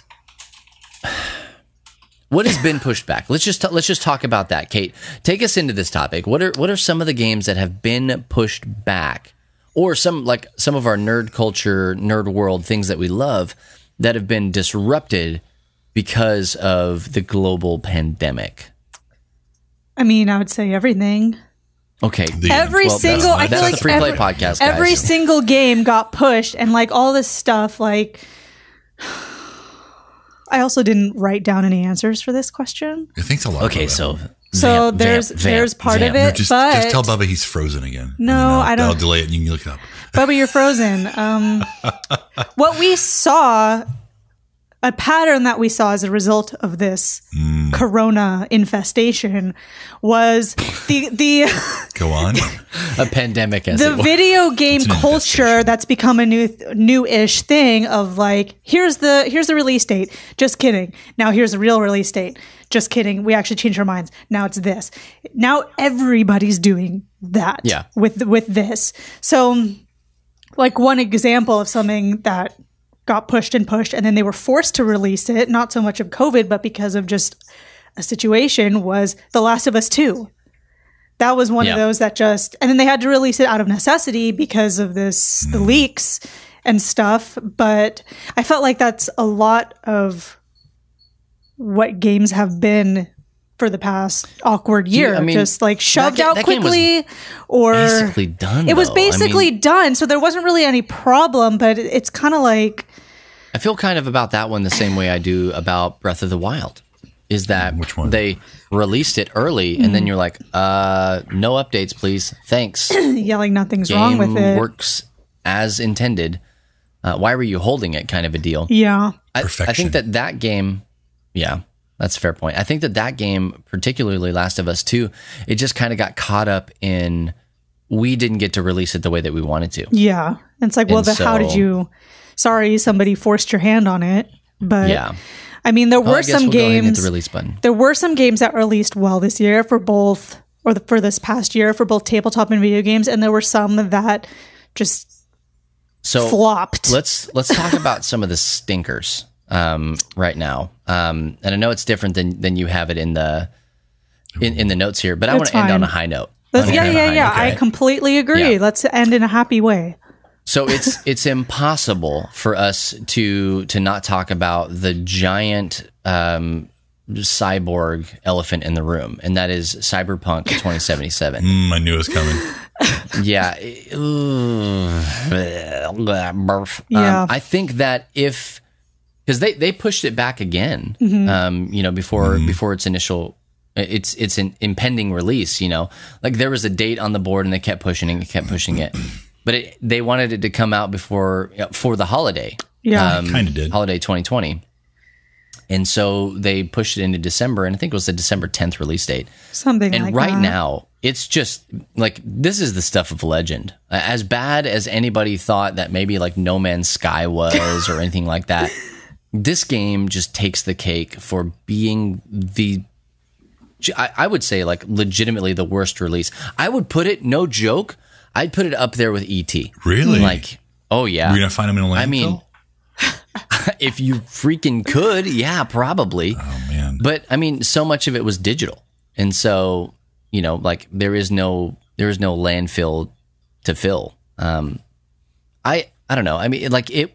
has been pushed back? Let's just talk about that. Kate, take us into this topic. What are some of the games that have been pushed back, or some of our nerd culture, nerd world things that we love that have been disrupted because of the global pandemic? I mean, I would say everything. Okay. I feel like the Free Play Podcast, guys. Every single game got pushed, and like all this stuff, like I also didn't write down any answers for this question. I think it's a lot. Okay, so there's part of it, just but tell Bubba he's frozen again. No, I don't. I'll delay it and you can look it up. Bubba, you're frozen. What we saw a pattern that we saw as a result of this corona infestation was the Go on. A pandemic, as the it were. video game It's an culture infestation. that's become a new-ish thing of like, here's the release date. Just kidding. Now here's the real release date. Just kidding. We actually changed our minds. Now it's this. Now everybody's doing that. Yeah. With this. So, like, one example of something that got pushed and then they were forced to release it, not so much of COVID, but because of just a situation, was The Last of Us 2. That was one of those that just, and then they had to release it out of necessity because of the leaks and stuff. But I felt like that's a lot of what games have been for the past awkward year. I mean, just like shoved out that game was quickly, or basically done. it was though. basically done. So there wasn't really any problem, but it's kind of like, I feel kind of about that one the same way I do about Breath of the Wild. Is that Which one? They released it early, and then you're like, no updates, please. Thanks. yelling nothing's wrong with it. Works as intended. Why were you holding it? Kind of a deal. Yeah. I Perfection. think that game, yeah, that's a fair point. I think that game, particularly Last of Us 2, it just kind of got caught up in, we didn't get to release it the way that we wanted to. Yeah. And it's like, well, And how did so- you, sorry, somebody forced your hand on it. But Yeah. I mean, there Well, I were guess some we'll go ahead and hit games, the release button. there were some games that released well this year for both, for this past year, for both tabletop and video games. And there were some that just So flopped. let's talk about some of the stinkers right now. And I know it's different than you have it in the in the notes here, but I want That's to end on fine. a high note. Yeah. Okay. I completely agree. Yeah. Let's end in a happy way. So it's impossible for us to not talk about the giant cyborg elephant in the room, and that is Cyberpunk 2077. I knew it was coming. Yeah. Yeah. I think that because they pushed it back again, before its initial, it's an impending release, like there was a date on the board and they kept pushing it, but they wanted it to come out for the holiday. Yeah. Kind of did. Holiday 2020. And so they pushed it into December, and I think it was the December 10th release date. Something And like right that. now, it's just like, this is the stuff of legend. As bad as anybody thought that maybe like No Man's Sky was or anything like that, this game just takes the cake for being I would say like legitimately the worst release. I would put it, no joke, I'd put it up there with E.T. Really? Like, oh yeah. We're going to find him in a landfill? I mean, if you freaking could, yeah, probably. Oh, man. But I mean, so much of it was digital, and so like there is no landfill to fill. I don't know. I mean, like it.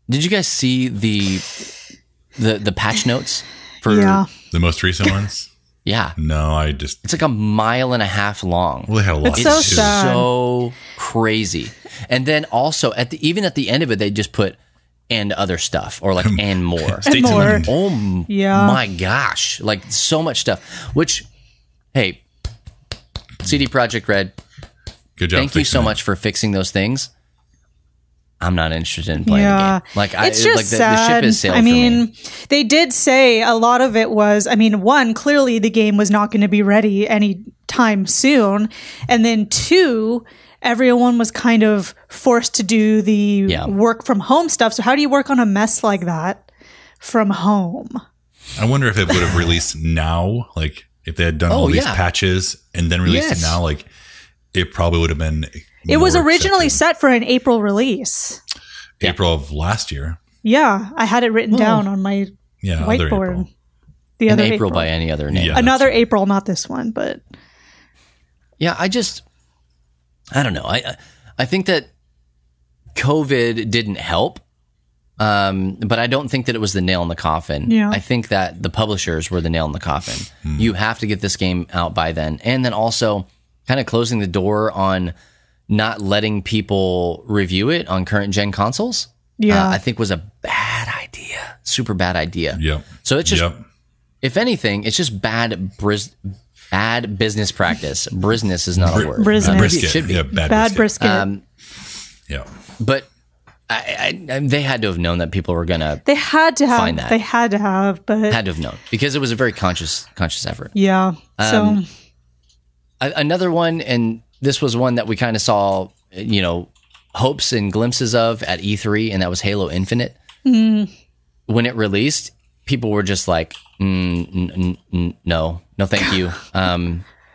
Did you guys see the patch notes for? Yeah. The most recent ones? Yeah. No, It's like 1.5 miles long. Well, they had a lot. It's so too. sad. So crazy. And then also even at the end of it, they just put and other stuff, or like and more. Stay more. tuned. Oh Yeah. my gosh. Like so much stuff, which, hey, CD Projekt Red, Good job. thank you so fixing it. much for fixing those things. I'm not interested in playing Yeah. the game. Like It's just like the sad. ship is sailed I mean, for me. they did say a lot of it was, I mean, one, clearly the game was not going to be ready anytime soon. And then two, everyone was kind of forced to do the work from home stuff. So how do you work on a mess like that from home? I wonder if it would have released now, like if they had done all these yeah. patches and then released Yes. it now, like it probably would have been. It was more originally accepted. set for an April release. April of last year. Yeah, I had it written down on my Yeah, other whiteboard. April. The In other April by any other name. Yeah. Another April, not this one, but Yeah, I don't know. I think that COVID didn't help, but I don't think that it was the nail in the coffin. Yeah. I think that the publishers were the nail in the coffin. You have to get this game out by then. And then also kind of closing the door on not letting people review it on current gen consoles. Yeah. I think was a bad idea. Super bad idea. Yep. So it's just, Yep. if anything, it's just bad business practice. Brisness is not a word. Brisness. Maybe Brisket. it should be. Yeah, bad, bad brisket. brisket. Yeah. But They had to have known that people were gonna. They had to have. Find that. They had to have, but had to have known because it was a very conscious effort. Yeah. So another one, and this was one that we kind of saw, hopes and glimpses of at E3, and that was Halo Infinite. When it released, people were just like, no, thank you.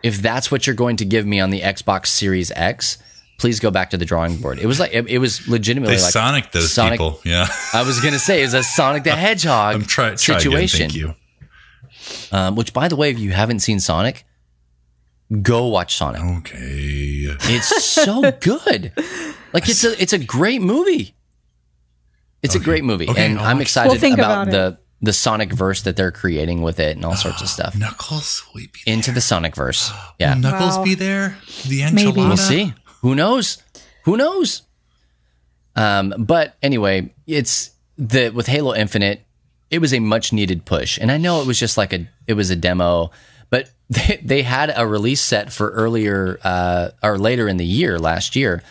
If that's what you're going to give me on the Xbox Series X, please go back to the drawing board. It was like it was legitimately like Sonic those people. Yeah, I was gonna say it was a Sonic the Hedgehog situation. Again, thank you. Which, by the way, if you haven't seen Sonic, go watch Sonic. Okay, it's so good. Like it's a great movie. It's a great movie, and I'm excited about the Sonic verse that they're creating with it and all sorts of stuff. Knuckles will be into the Sonic verse. Yeah, will Knuckles be there? The enchilada? Maybe. We'll see. Who knows? But anyway, with Halo Infinite, it was a much needed push, and I know it was just like it was a demo, but they had a release set for earlier or later in the year last year,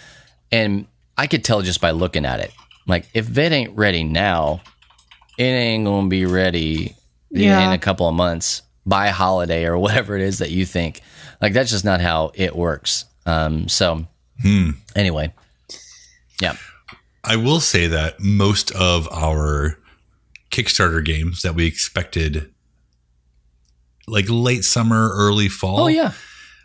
and I could tell just by looking at it, like if it ain't ready now, it ain't gonna be ready in a couple of months by holiday or whatever it is that you think. Like that's just not how it works. Anyway, yeah. I will say that most of our Kickstarter games that we expected like late summer, early fall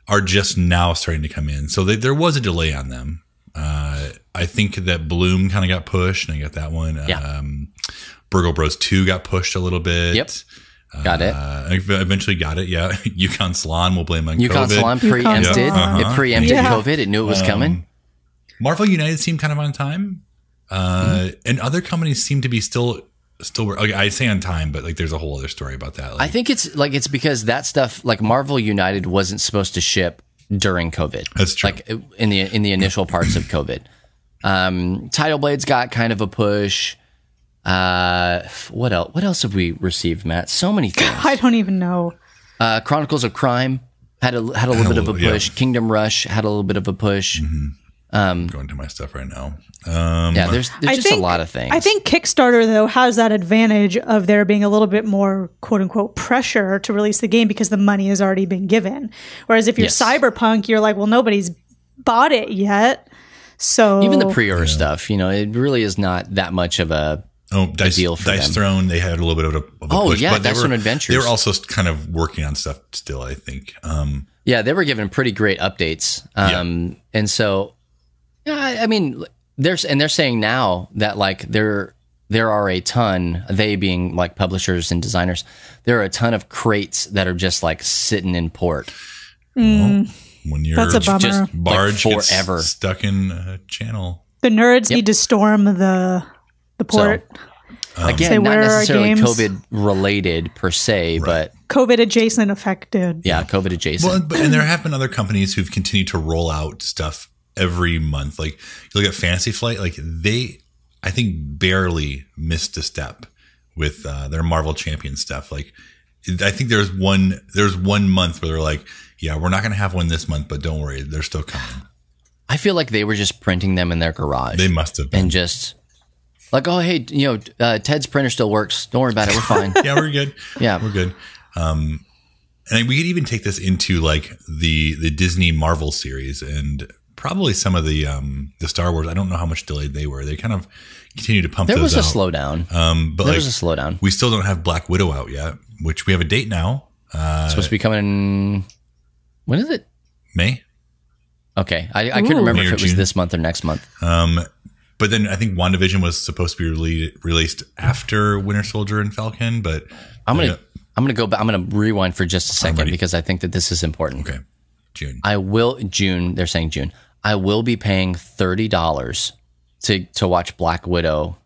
are just now starting to come in. So there was a delay on them. I think that Bloom kind of got pushed, and I got that one. Yeah. Burgle Bros 2 got pushed a little bit. Yep. Got it. I eventually got it. Yeah. Yukon Salon will blame on Yukon COVID. Salon preempted. It preempted COVID. It knew it was coming. Marvel United seemed kind of on time. And other companies seem to be still okay, I say on time, but like there's a whole other story about that. Like, I think it's because that stuff, like Marvel United wasn't supposed to ship during COVID. That's true. Like in the initial parts of COVID. Tidal Blades got kind of a push. What else have we received, Matt? So many things. I don't even know. Chronicles of Crime had a little bit of a push. Kingdom Rush had a little bit of a push. I'm going to my stuff right now. There's just a lot of things. I think Kickstarter, though, has that advantage of there being a little bit more quote unquote pressure to release the game because the money has already been given. Whereas if you're Cyberpunk, you're like, well, nobody's bought it yet. So even the pre-order stuff, it really is not that much of a deal for Dice them. Throne, they had a little bit of a push. Yeah, but Dice Throne Adventures. They were also kind of working on stuff still, I think. They were given pretty great updates. And so, I mean, they're saying now that like there are a ton, they being like publishers and designers, there are a ton of crates that are just like sitting in port. Well, when you're That's a bummer. Just barge like gets forever stuck in a channel. The nerds need to storm the port. Again, Say, not where are our necessarily games? COVID related per se, but COVID adjacent affected. yeah, COVID adjacent. Well, and there have been other companies who've continued to roll out stuff every month. Like you look at Fantasy Flight, like they, I think, barely missed a step with their Marvel Champion stuff. Like I think there's one month where they're like, yeah, we're not going to have one this month, but don't worry, they're still coming. I feel like they were just printing them in their garage. They must have been. And just like, oh, hey, Ted's printer still works. Don't worry about it. We're fine. Yeah, we're good. Yeah, we're good. And we could even take this into like the Disney Marvel series and probably some of the Star Wars. I don't know how much delayed they were. They kind of continue to pump those out. There was a slowdown. But there was a slowdown. We still don't have Black Widow out yet, which we have a date now. It's supposed to be coming in. When is it? May. Okay. I couldn't remember May if or it was June. this month or next month. But then I think WandaVision was supposed to be released after Winter Soldier and Falcon. But I'm gonna go back. I'm gonna rewind for just a second because I think that this is important. Okay. June. June. They're saying June. I will be paying $30 to watch Black Widow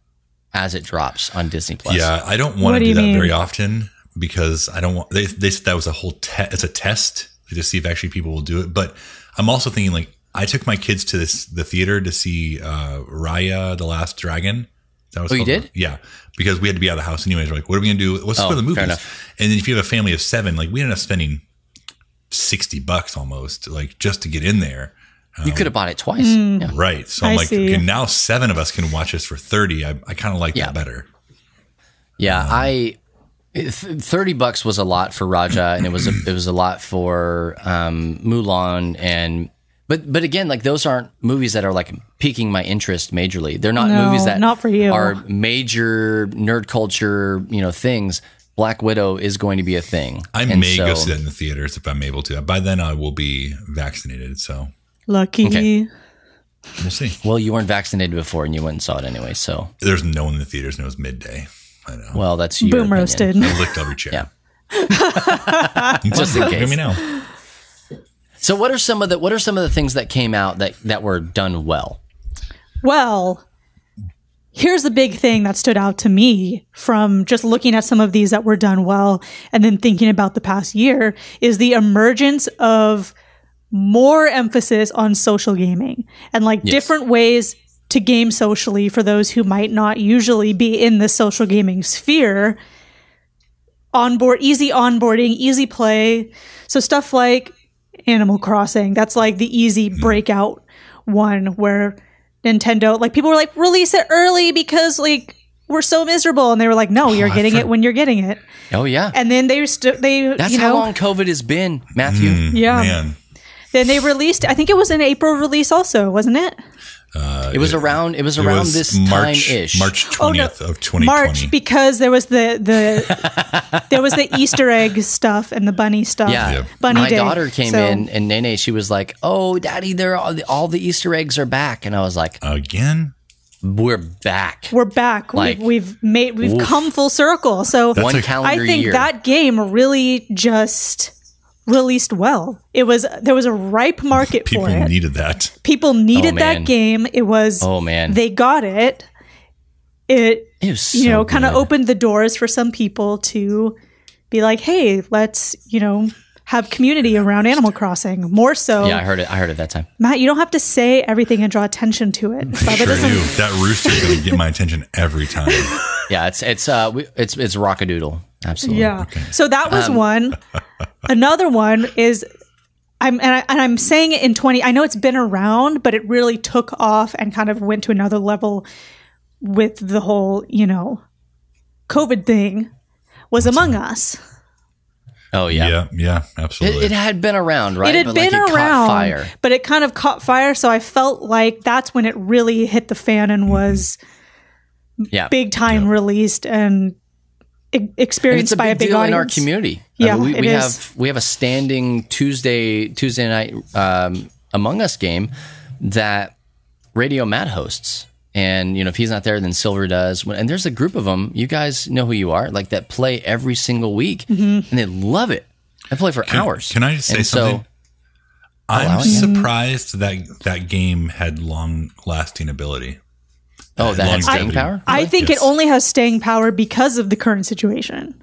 as it drops on Disney Plus. Yeah, I don't want to do that very often because I don't want. They said that was a whole it's a test to see if actually people will do it. But I'm also thinking like I took my kids to the theater to see Raya the Last Dragon. That was you did? Yeah, because we had to be out of the house anyways. We're like, what are we gonna do? What's for the movies? Fair enough. And then if you have a family of 7, like we ended up spending $60 almost, like just to get in there. You could have bought it twice. Yeah. Right. So I'm like, okay, now 7 of us can watch this for 30. I kind of like that better. Yeah, $30 was a lot for Raja, and it was a lot for Mulan, but again, like those aren't movies that are like piquing my interest majorly. They're not movies that not for you. Are major nerd culture, things. Black Widow is going to be a thing. I may go see that in the theaters if I'm able to. By then, I will be vaccinated. So lucky. Okay. We'll see. Well, you weren't vaccinated before, and you went and saw it anyway. So there's no one in the theaters, and it was midday. I know. Well, that's your boom opinion. roasted. I licked every chair. Yeah. Just in case. Hear me now. So, what are some of the things that came out that were done well? Well, here's the big thing that stood out to me from just looking at some of these that were done well and then thinking about the past year is the emergence of more emphasis on social gaming and different ways to game socially for those who might not usually be in the social gaming sphere. Easy onboarding, easy play. So stuff like Animal Crossing, that's like the easy breakout one where Nintendo, people were like, release it early because we're so miserable. And they were like, no, you're getting it when you're getting it. Oh yeah. And then that's how long COVID has been, Matthew. Yeah. Man. Then they released, I think it was an April release also, wasn't it? It was around this time-ish. March 20th of 2020. March, because there was the there was the Easter egg stuff and the bunny stuff. Yeah. Bunny My Day. daughter came in, and Nene, she was like, "Oh, Daddy, all the Easter eggs are back," and I was like, "Again? We're back. We're back. We've come full circle." So one calendar I think year. that game really just released well. There was a ripe market for it. People needed that. People needed that game. It was. Oh man, they got it. It was so kind of opened the doors for some people to be like, hey, let's have community around Animal Crossing more so. Yeah, I heard it that time. Matt, you don't have to say everything and draw attention to it. Sure do. That rooster's going to get my attention every time. Yeah, it's rockadoodle. Absolutely. Yeah. Okay. So that was one. Another one is I'm saying it in 20. I know it's been around, but it really took off and kind of went to another level with the whole, COVID thing. Was Among Us. Oh yeah. Yeah, absolutely. It had been around, right? It had been around, caught fire. But it kind of caught fire. So I felt like that's when it really hit the fan and was big time released and experienced by a big deal audience in our community. Yeah, we have a standing Tuesday night Among Us game that Radio Matt hosts. And, if he's not there, then Silver does. And there's a group of them, you guys know who you are, that play every single week. Mm-hmm. And they love it. They play for hours. Can I just say something? I'm surprised that game had long-lasting ability. Oh, that had staying power? I think it only has staying power because of the current situation.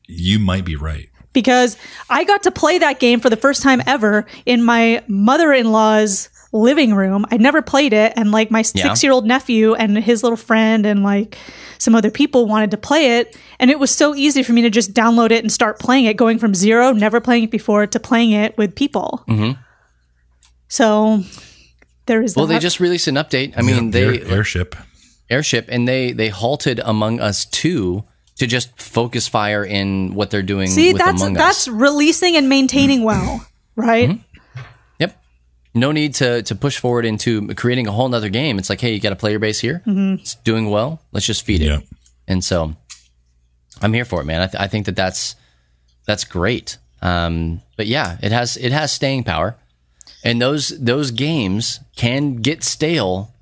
You might be right. Because I got to play that game for the first time ever in my mother-in-law's living room. I'd never played it, and my 6-year-old nephew and his little friend and some other people wanted to play it, and it was so easy for me to just download it and start playing it, going from zero, never playing it before, to playing it with people. Mm-hmm. So there is that. Well, they just released an update. I mean, Airship, and they halted Among Us 2 to just focus fire in what they're doing with Among Us. That's releasing and maintaining well, right? Mm-hmm. No need to push forward into creating a whole nother game. It's like, hey, you got a player base here. Mm-hmm. It's doing well. Let's just feed it. And so I'm here for it, man. I think that's great. But yeah, it has staying power, and those games can get stale,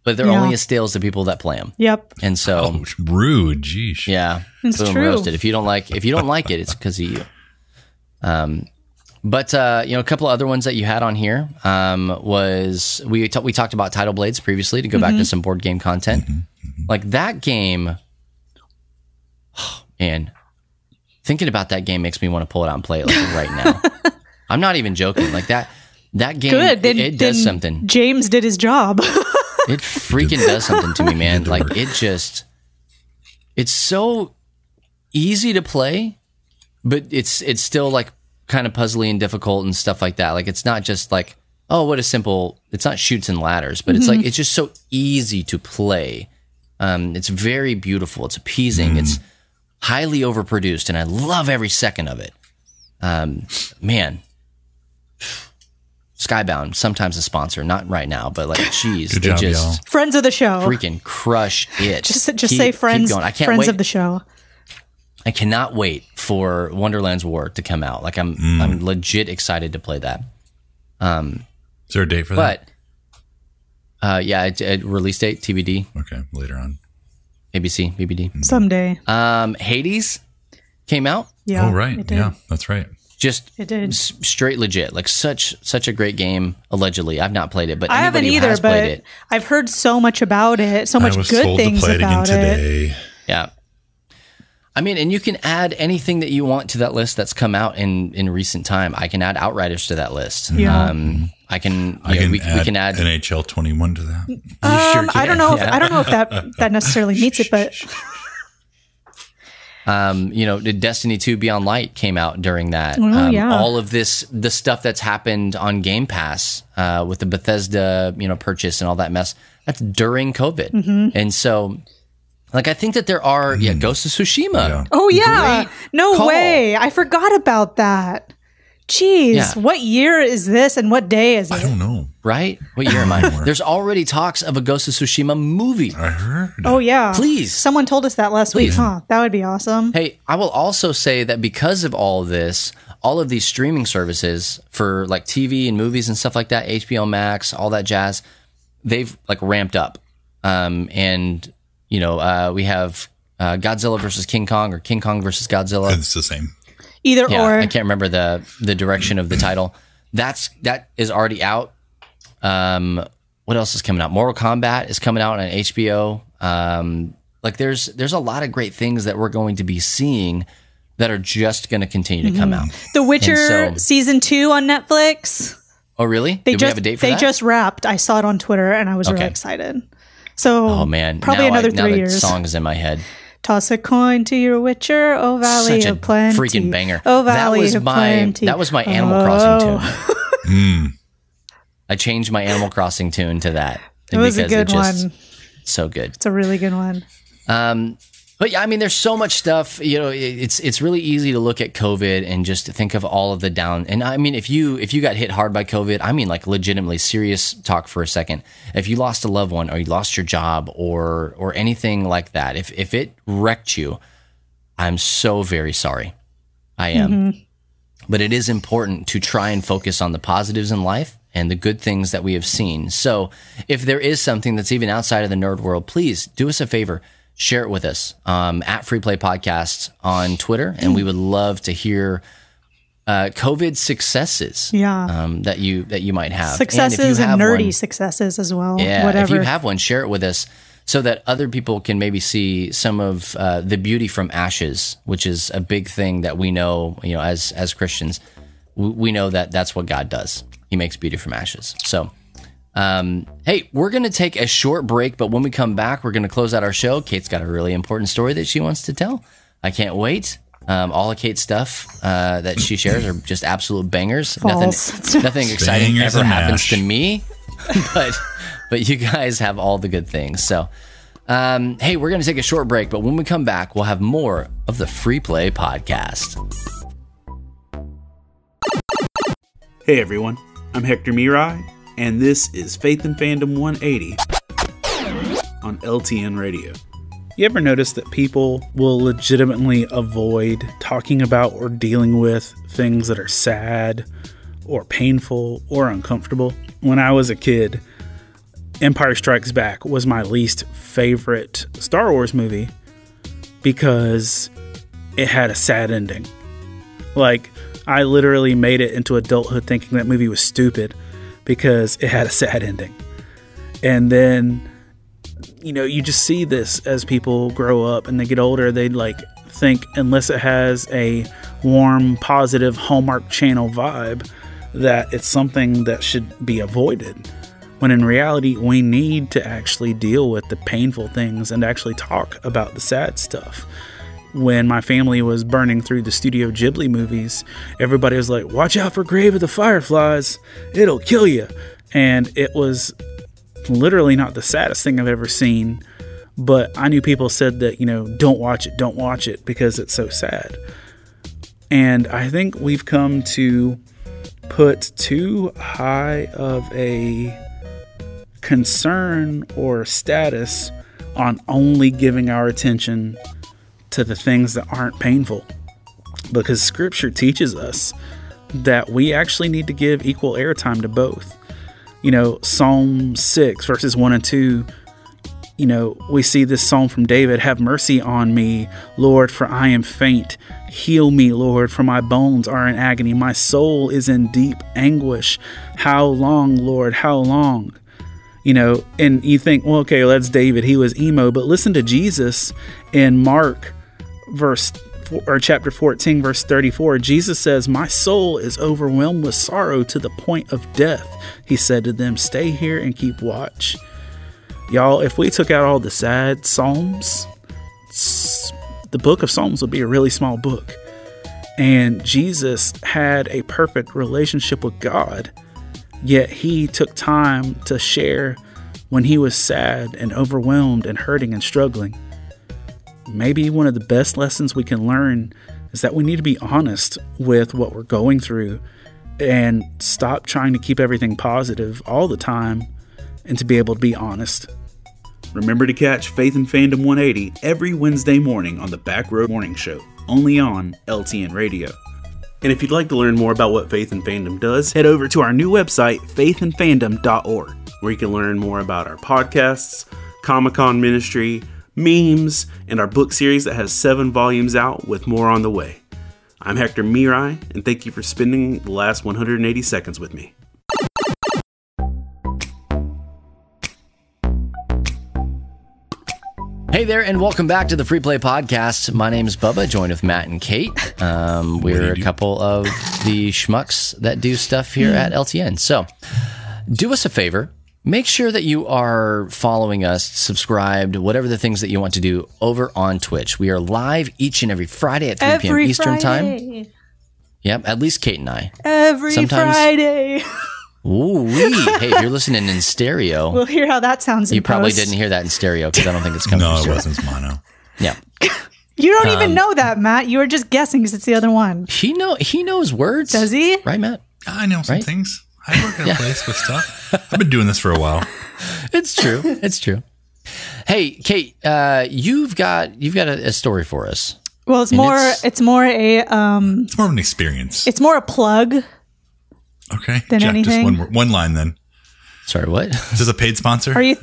but they're only as stale as the people that play them. Yep. And so rude. Geesh. Yeah. It's boom, true. roasted. If you don't like it, it's because of you. But a couple of other ones that you had on here was we talked about Tidal Blades previously, to go back to some board game content. Like that game, man, thinking about that game makes me want to pull it out and play it right now. I'm not even joking. Like that game, good. It does something. James did his job. It freaking does something to me, man. Like it's so easy to play, but it's still kind of puzzly and difficult and stuff like that. Like it's not just oh, what a simple, it's not Chutes and Ladders, but it's like, it's just so easy to play. It's very beautiful. It's appeasing. It's highly overproduced, and I love every second of it. Man, Skybound, sometimes a sponsor, not right now, but like, geez, Good they job, just y'all. Friends of the show. freaking crush it. Just say friends. Keep going. I can't friends wait. of the show. I cannot wait for Wonderland's War to come out. Like I'm legit excited to play that. Is there a date for that? But yeah, release date TBD. Okay, later on. ABC, BBD. Someday. Hades came out. Yeah. Oh, right. It did. Yeah, that's right. Just It did. straight legit. Like such a great game. Allegedly, I've not played it, but I haven't anybody who either, has but played it, I've heard so much about it, so much I was good told things to play it again about it. today. yeah. I mean, and you can add anything that you want to that list that's come out in recent time. I can add Outriders to that list. Yeah. I can. We can add NHL 21 to that. You sure I don't know. can, I don't know if that necessarily meets it, but the Destiny 2 Beyond Light came out during that. Yeah. All of the stuff that's happened on Game Pass with the Bethesda, purchase and all that mess, that's during COVID. And so, like, I think that there are, Ghost of Tsushima. Yeah. oh yeah, Great no call. way! I forgot about that. Jeez, Yeah. what year is this, and what day is it? I don't know. Right? What year am I? There's already talks of a Ghost of Tsushima movie. I heard. Oh yeah, Please. Someone told us that last week, Please. huh? That would be awesome. Hey, I will also say that because of all of this, all of these streaming services for like TV and movies and stuff like that, HBO Max, all that jazz, they've like ramped up. We have Godzilla versus King Kong or King Kong versus Godzilla. It's the same. Either Yeah, or. I can't remember the direction of the title. That is already out. What else is coming out? Mortal Kombat is coming out on HBO. There's a lot of great things that we're going to be seeing that are just going to continue to come out. The Witcher And so- season 2 on Netflix. Oh, really? They Do just we have a date for they that? just wrapped. I saw it on Twitter and I was really Okay. excited. So Oh man! probably now another now 3 that years. song is in my head. Toss a coin to your Witcher, oh valley Such a of plenty. freaking banger. Oh valley of plenty. That was my Animal Crossing tune. I changed my Animal Crossing tune to that. It was a good just, one. So good. It's a really good one. But yeah, I mean, there's so much stuff. It's really easy to look at COVID and just think of all of the down. And I mean, if you got hit hard by COVID, I mean, like legitimately serious talk for a second. If you lost a loved one or you lost your job or anything like that, if it wrecked you, I'm so very sorry. I am. But it is important to try and focus on the positives in life and the good things that we have seen. So if there is something that's even outside of the nerd world, please do us a favor. Share it with us at Free Play Podcasts on Twitter, and we would love to hear COVID successes. That you might have Successes and and nerdy one, successes as well. yeah, Whatever. if you have one, share it with us so that other people can maybe see some of the beauty from ashes, which is a big thing that we know. As Christians, we know that that's what God does. He makes beauty from ashes. So. Hey, we're going to take a short break, but when we come back, we're going to close out our show. Kate's got a really important story that she wants to tell. I can't wait. All of Kate's stuff that she shares are just absolute bangers. False. Nothing exciting Bangers ever and happens mash. to me, but you guys have all the good things. So, hey, we're going to take a short break, but when we come back, we'll have more of the Free Play Podcast. Hey everyone, I'm Hector Mirai, and this is Faith and Fandom 180 on LTN Radio. You ever notice that people will legitimately avoid talking about or dealing with things that are sad or painful or uncomfortable? When I was a kid, Empire Strikes Back was my least favorite Star Wars movie because it had a sad ending. Like, I literally made it into adulthood thinking that movie was stupid because it had a sad ending. And then, you just see this as people grow up and they get older, they think unless it has a warm, positive Hallmark Channel vibe, that it's something that should be avoided. When in reality, we need to actually deal with the painful things and actually talk about the sad stuff. when my family was burning through the Studio Ghibli movies, everybody was like, watch out for Grave of the Fireflies. It'll kill you. And it was literally not the saddest thing I've ever seen. But I knew people said that, don't watch it because it's so sad. And I think we've come to put too high of a concern or status on only giving our attention to the things that aren't painful. Because Scripture teaches us that we actually need to give equal airtime to both. Psalm 6 verses 1 and 2, we see this psalm from David. Have mercy on me, Lord, for I am faint. Heal me, Lord, for my bones are in agony. My soul is in deep anguish. How long, Lord, how long? And you think, well, okay, that's David. He was emo. But listen to Jesus in Mark chapter 14, verse 34. Jesus says, my soul is overwhelmed with sorrow to the point of death. He said to them, stay here and keep watch. Y'all, if we took out all the sad Psalms, the book of Psalms would be a really small book. And Jesus had a perfect relationship with God, yet he took time to share when he was sad and overwhelmed and hurting and struggling. Maybe one of the best lessons we can learn is that we need to be honest with what we're going through and stop trying to keep everything positive all the time, and to be able to be honest. Remember to catch Faith and Fandom 180 every Wednesday morning on the Back Road Morning Show, only on LTN Radio. And if you'd like to learn more about what Faith and Fandom does, head over to our new website, faithandfandom.org, where you can learn more about our podcasts, Comic-Con ministry, memes, and our book series that has 7 volumes out with more on the way. I'm Hector Mirai, and thank you for spending the last 180 seconds with me. Hey there, and welcome back to the Free Play Podcast. My name's Bubba, joined with Matt and Kate. We're a couple of the schmucks that do stuff here at LTN. So, do us a favor. Make sure that you are following us, subscribed, whatever the things that you want to do over on Twitch. We are live each and every Friday at 3 p.m. Eastern Time. Yep, at least Kate and I. Sometimes, Friday. Ooh, hey, if you're listening in stereo, We'll hear how that sounds in you probably post. didn't hear that in stereo because I don't think it's coming No, through it stereo. wasn't mono. Yeah. You don't even know that, Matt. You were just guessing because it's the other one. He knows words. Does he? Right, Matt? I know some Right? things. I work at a place with stuff. I've been doing this for a while. It's true. It's true. Hey, Kate, you've got a story for us. Well, it's more a It's more of an experience. it's more a plug. Okay. than Jack, anything. just one line then. Sorry, what? Is this a paid sponsor? Are you?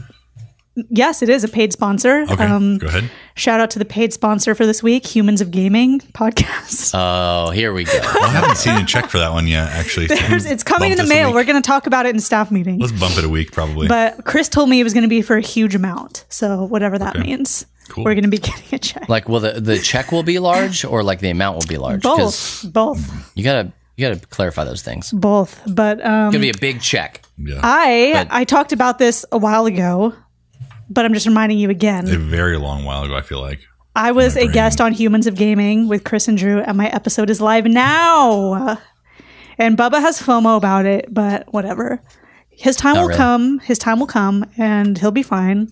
Yes, it is a paid sponsor. Okay, go ahead. Shout out to the paid sponsor for this week, Humans of Gaming podcast. Oh, here we go. Well, I haven't seen a check for that one yet, actually. So It's coming in the bump this a mail. week. We're going to talk about it in staff meeting. Let's bump it a week, probably. But Chris told me it was going to be for a huge amount. So whatever that means, Cool. we're going to be getting a check. Like, will the check will be large, or like the amount will be large? 'Cause Both. You gotta clarify those things. It's Both. But gonna be a big check. Yeah. I talked about this a while ago, but I'm just reminding you a again. very long while ago, I feel like. I was My a brain. guest on Humans of Gaming with Chris and Drew, and my episode is live now. And Bubba has FOMO about it, but whatever. His time will really. come. His time will come, and he'll be fine.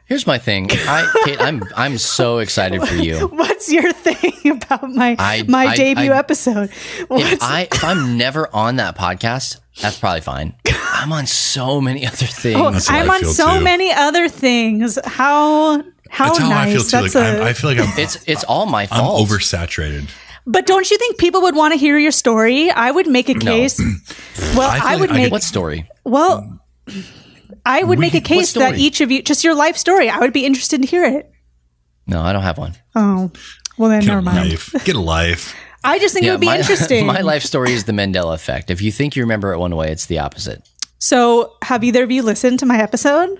Here's my thing, Kate. I'm so excited for you. What's your thing about my I- debut I- episode? If I'm never on that podcast, that's probably fine. I'm on so many other things. That's how I'm I on feel, so too. many other things. How That's how nice. I feel too. Like, I feel like It's all my I'm fault. oversaturated. But don't you think people would want to hear your story? I would make a case. Well, I feel I like would I make. could- What story? Well, I would make a case story? that each of you, just your life story, I would be interested to hear it. No, I don't have one. Oh, well then, Get never a mind. life. Get a life. I just think it would be interesting. My life story is the Mandela effect. If you think you remember it one way, it's the opposite. So, have either of you listened to my episode?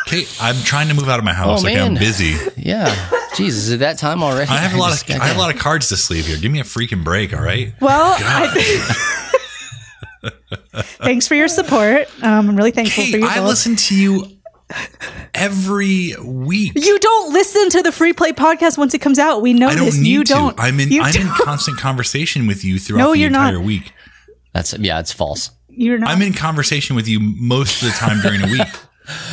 Kate, I'm trying to move out of my house. Oh, Like, I'm man. busy. Yeah. Jesus, is it that time already? I have a lot just- of cards to sleeve here. Give me a freaking break, all right? Well, thanks for your support. I'm really thankful for Kate, you I both. listen to you every week. You don't listen to the Free Play podcast once it comes out. We know I don't this. need You to. don't. I'm in constant conversation with you throughout the entire week. It's false. You're not. I'm in conversation with you most of the time during a week.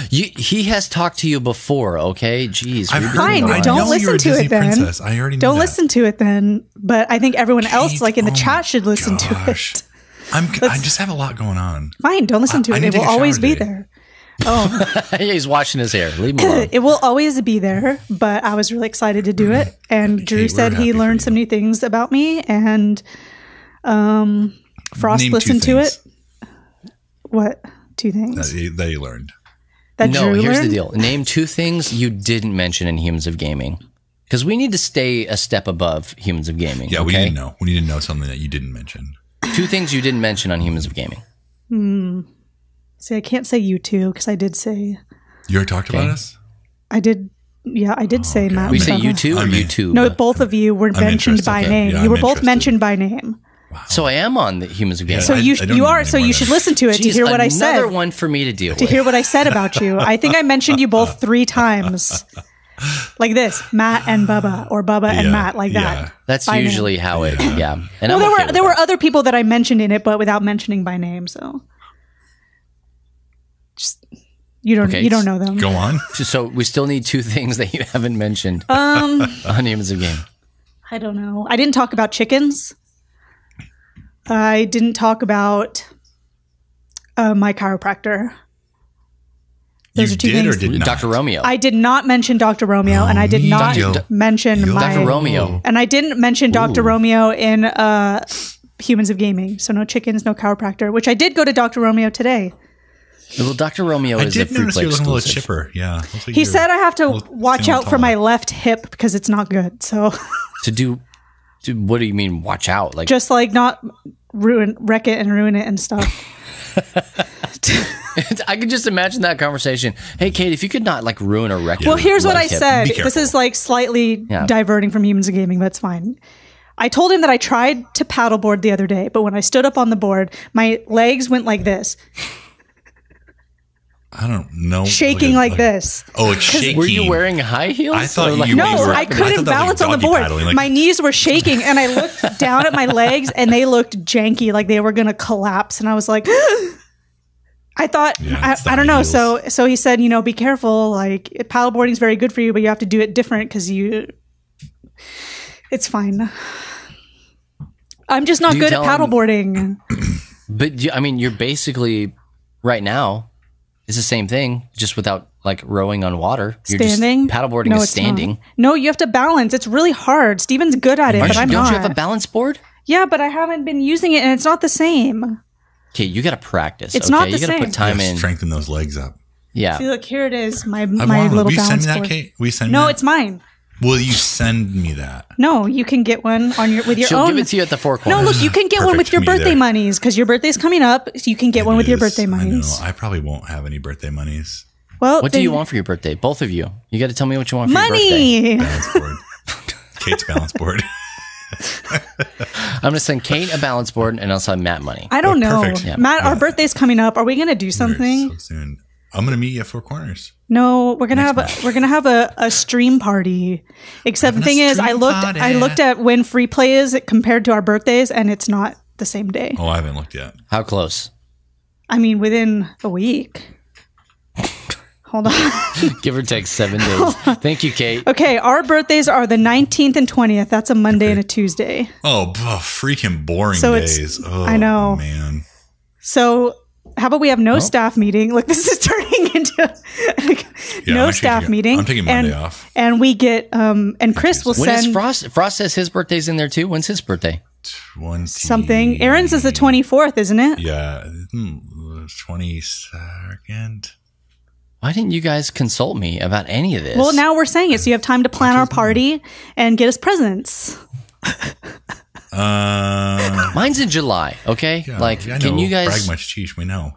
He has talked to you before, okay? Jeez. Fine, don't listen to it then. Princess. I already know Don't that. listen to it then. But I think everyone else, like in the chat, should listen to it. I just have a lot going on. Fine, don't listen to it. It will always be there. Oh, he's washing his hair. Leave him alone. It will always be there. But I was really excited to do it. And Drew said he learned some new things about me. And Frost listened to it. What? 2 things that you learned. Here's the deal. Name 2 things you didn't mention in Humans of Gaming. Because we need to stay a step above Humans of Gaming. Yeah, okay? we need to know. We need to know something that you didn't mention. 2 things you didn't mention on Humans of Gaming. See, I can't say you two because I did say. You already talked about us? I did. Yeah, I did say Matt. We say you two or YouTube? No, both of you were mentioned by name. Yeah, you were both mentioned by name. Wow. So I am on the Humans of Gaming. So you are. So you should listen to it to hear what I said. Another one for me to deal with. To hear what I said about you. I think I mentioned you both 3 times. Like this, Matt and Bubba, or Bubba and Matt, like that. That's usually how it. Yeah. And well, there were other people that I mentioned in it, but without mentioning by name. So just you don't know them. Go on. So we still need 2 things that you haven't mentioned on Humans of Gaming. I don't know. I didn't talk about chickens. I didn't talk about my chiropractor. Those are 2 things. Or did not? Dr. Romeo. I did not mention Dr. Romeo, and I did not mention Dr. Romeo. And I didn't mention Dr. Romeo in Humans of Gaming. So no chickens, no chiropractor, which I did go to Dr. Romeo today. Well, Dr. Romeo is a Free Play you're looking a little exclusive. chipper. Yeah. He said I have to watch out for my left hip because it's not good. So to do what do you mean watch out? Like just like not wreck it and ruin it and stuff. I could just imagine that conversation. Hey, Kate, if you could not like ruin or wreck it. Well, here's what I said. This is like slightly diverting from Humans of Gaming, but it's fine. I told him that I tried to paddleboard the other day, but when I stood up on the board, my legs went like this. I don't know. Shaking like this. Oh, it's shaking. Were you wearing high heels? I thought No, I couldn't balance on the board. My knees were shaking, and I looked down at my legs, and they looked janky, like they were going to collapse. And I was like, I thought, I don't know. Heels. So he said, be careful. Like paddleboarding is very good for you, but you have to do it different because it's fine. I'm just not good at paddleboarding. But I mean, you're basically right now. It's the same thing, just without like rowing on water. You're standing? Just paddleboarding is standing. Not. No, you have to balance. It's really hard. Steven's good at it, but I'm not. Don't you have a balance board? Yeah, but I haven't been using it, and it's not the same. Okay, you got to practice. It's not the You got to same. put time in. Strengthen those legs up. Yeah. See, look, here it is. My little balance board. Will you send me that, Kate? Will you send me No, that? it's mine. Will you send me that? No, you can get one with your She'll own. give it to you at the Four Corners. No, look, you can get one with your birthday there. monies because your birthday's coming up. So you can get one with your birthday monies. I know. I probably won't have any birthday monies. Well, what do you want for your birthday? Both of you. You got to tell me what you want for your birthday. Money. Balance board. Kate's balance board. I'm going to send Kate a balance board, and I'll send Matt money. I don't know. Perfect. Yeah. Matt, our birthday's coming up. Are we going to do something? So soon. I'm going to meet you at Four Corners. No, we're gonna have a stream party. Except the thing is, I looked at when free play is compared to our birthdays, and it's not the same day. Oh, I haven't looked yet. How close? I mean, within a week. Hold on. Give or take 7 days. Thank you, Kate. Okay, our birthdays are the 19th and 20th. That's a Monday and a Tuesday. Oh, freaking boring So days. Oh, I know. Man. So how about we have no staff meeting? Look, this is turning into no staff meeting. I'm taking Monday off. And we get and Chris will When send is Frost? Frost says his birthday's in there too. When's his birthday? 20 something. Aaron's is the 24th, isn't it? Yeah, 22nd. Why didn't you guys consult me about any of this? Well, now we're saying it, so you have time to plan our party and get us presents. Mine's in July. Okay, Yeah, can you guys? brag much, cheesh? We know.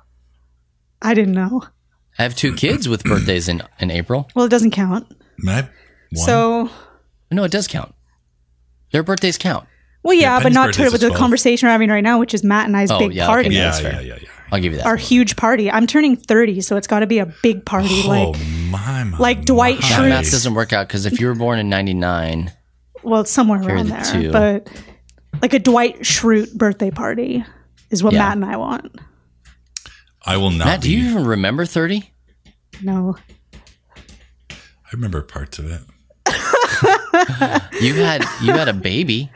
I didn't know. I have 2 kids with birthdays in April. Well, it doesn't count. One? So, No, it does count. Their birthdays count. well, yeah, but Penny's not birthday's with the the 12th. conversation we're having right now, which is Matt and I's big yeah, party. okay, Yeah, that's fair. yeah. I'll give you that. Our huge party. I'm turning 30, so it's got to be a big party. Like Dwight Schrute. Math doesn't work out because if you were born in 99, well, it's somewhere around there. two. But like a Dwight Schrute birthday party is what Matt and I want. I will not. Matt, do you even remember 30? No. I remember parts of it. You had a baby.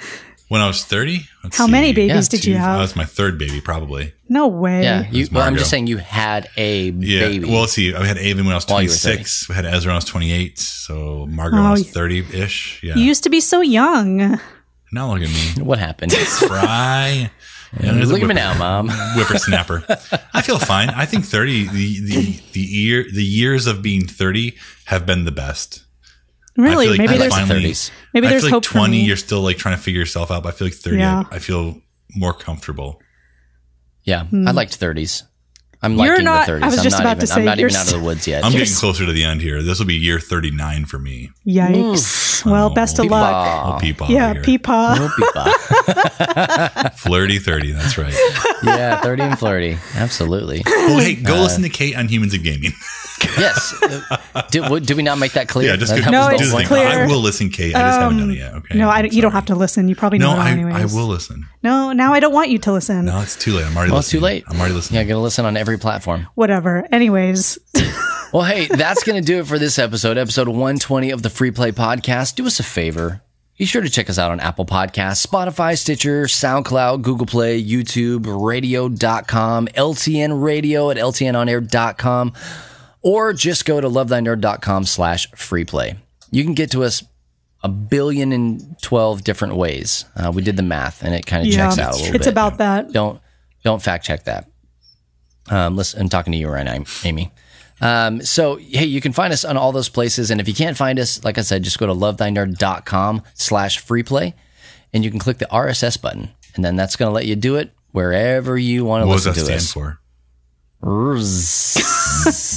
When I was 30? How many babies did you have? That was my third baby, probably. No way. Yeah, I'm just saying you had a baby. Well, let's see. I had Avon when I was 26. I had Ezra when I was 28. So Margaret when I was 30-ish. Yeah. You used to be so young. Now look at me. What happened? Fry. Look at me now, Mom. Whippersnapper. I feel fine. I think 30, the years of being 30 have been the best. Really? Like maybe there's 30s. Maybe there's I feel hope like 20, for me. you're still like trying to figure yourself out. But I feel like 30, I feel more comfortable. Yeah, I liked 30s. I'm liking the 30s. I was just about to say, I'm not even out of the woods yet. I'm getting closer to the end here. This will be year 39 for me. Yikes. Well, best of luck. Peepaw Yeah, here. peepaw. Flirty 30, that's right. Yeah, 30 and flirty. Absolutely. Well, hey, go listen to Kate on Humans and Gaming. Yes. Did we not make that clear? Yeah, just No, do it's the thing. clear. I will listen, Kate. I just haven't done it yet. Okay. No, you don't have to listen. You probably know it anyways. I will listen. No, now I don't want you to listen. No, it's too late. I'm already listening. It's too late. I'm already listening. Yeah, going to listen on every platform. Whatever. Anyways. Well, hey, that's going to do it for this episode 120 of the Free Play Podcast. Do us a favor. Be sure to check us out on Apple Podcasts, Spotify, Stitcher, SoundCloud, Google Play, YouTube, radio.com, LTN Radio at ltnonair.com, or just go to lovethynerd.com/freeplay. You can get to us 1,012,000,012 different ways. We did the math, and it kind of checks out a little bit. It's about that. Don't fact check that. Listen, I'm talking to you right now, Amy. So, hey, you can find us on all those places. And if you can't find us, like I said, just go to lovethynerd.com/freeplay, and you can click the RSS button. And then that's going to let you do it wherever you want to listen to us. What does that stand for?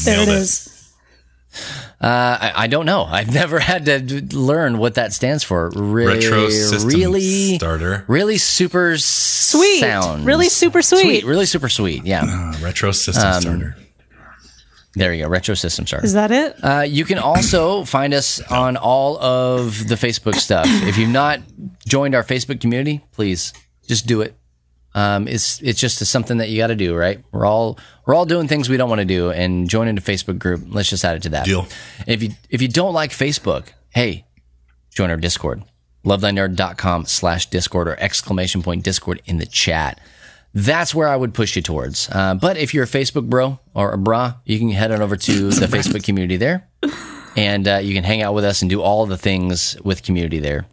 There it is. I don't know. I've never had to learn what that stands for. Retro System Starter. Really super Sweet. sound. Really super sweet. Really super sweet. Yeah. Retro System Starter. There you go. Retro System Starter. Is that it? You can also find us on all of the Facebook stuff. If you've not joined our Facebook community, please just do it. It's just something that you got to do, right? We're all doing things we don't want to do, and joining the Facebook group. Let's just add it to that. Deal. If you don't like Facebook, hey, join our Discord. lovethynerd.com/Discord or !Discord in the chat. That's where I would push you towards. But if you're a Facebook bro or a bra, you can head on over to the Facebook community there, and you can hang out with us and do all the things with community there.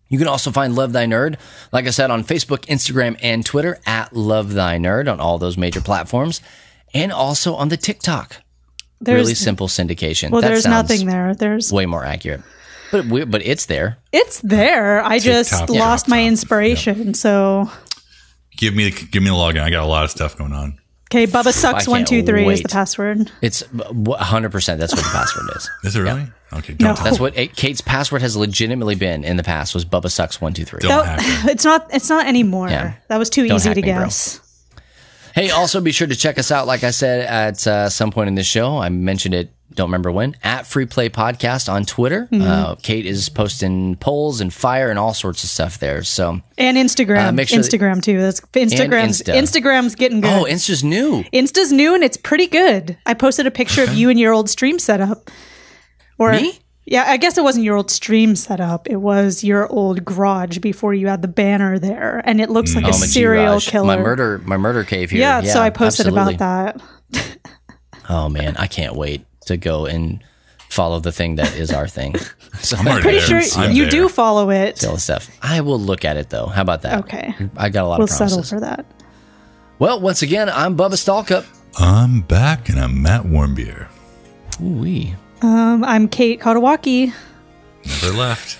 You can also find Love Thy Nerd, like I said, on Facebook, Instagram, and Twitter at Love Thy Nerd on all those major platforms, and also on the TikTok. Really simple syndication. Well, that there's sounds nothing there. There's way more accurate, but it's there. It's there. I just TikTok, lost my TikTok. inspiration. So Give me the login. I got a lot of stuff going on. okay, Bubba sucks I can't 123 is wait. the password. It's 100%. That's what the password is. Is it really? Yeah. Okay, don't tell That's what Kate's password has legitimately been in the past. Was Bubba sucks 123. Don't hack it. It's not anymore. Yeah. That was too Don't easy hack to me, bro. guess. Hey, also be sure to check us out, like I said, at some point in this show. I mentioned it, don't remember when, at Free Play Podcast on Twitter. Kate is posting polls and fire and all sorts of stuff there. So And Instagram. Make sure Instagram too. That's Instagram's Insta. Instagram's getting good. Oh, Insta's new. Insta's new and it's pretty good. I posted a picture of you and your old stream setup. Or Me? Yeah, I guess it wasn't your old stream setup. It was your old garage before you had the banner there, and it looks like a serial G-Raj, killer. My murder cave here. Yeah, so I posted absolutely. about that. Oh man, I can't wait to go and follow the thing that is our thing. So I'm already Pretty there. sure I'm you there. do follow it. all the stuff. I will look at it though. How about that? Okay. I got a lot We'll of promises. settle for that. Well, once again, I'm Bubba Stallcup. I'm back, and I'm Matt Warmbier. Ooh-wee. I'm Kate Katawaki. Never left.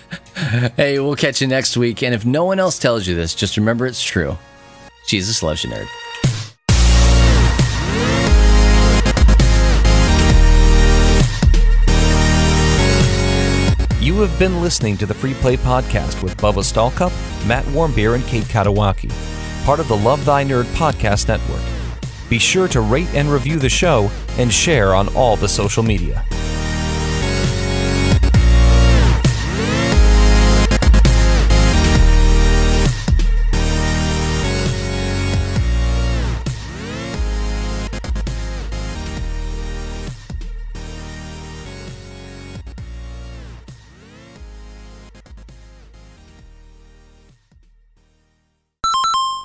Hey, we'll catch you next week. And if no one else tells you this, just remember it's true. Jesus loves you, nerd. You have been listening to the Free Play Podcast with Bubba Stallcup, Matt Warmbier, and Kate Katawaki, part of the Love Thy Nerd Podcast Network. Be sure to rate and review the show and share on all the social media.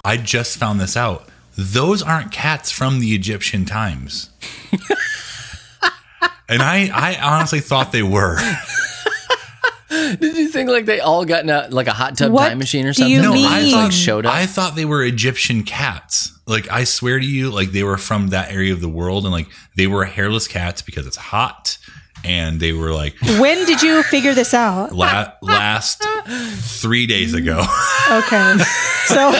I just found this out. Those aren't cats from the Egyptian times. And I honestly thought they were. Did you think like they all got in a hot tub What time machine or do something? you No, mean? I thought showed up. I thought they were Egyptian cats. Like, I swear to you, like they were from that area of the world, and like they were hairless cats because it's hot. And they were like, when did you figure this out? last 3 days ago. Okay. So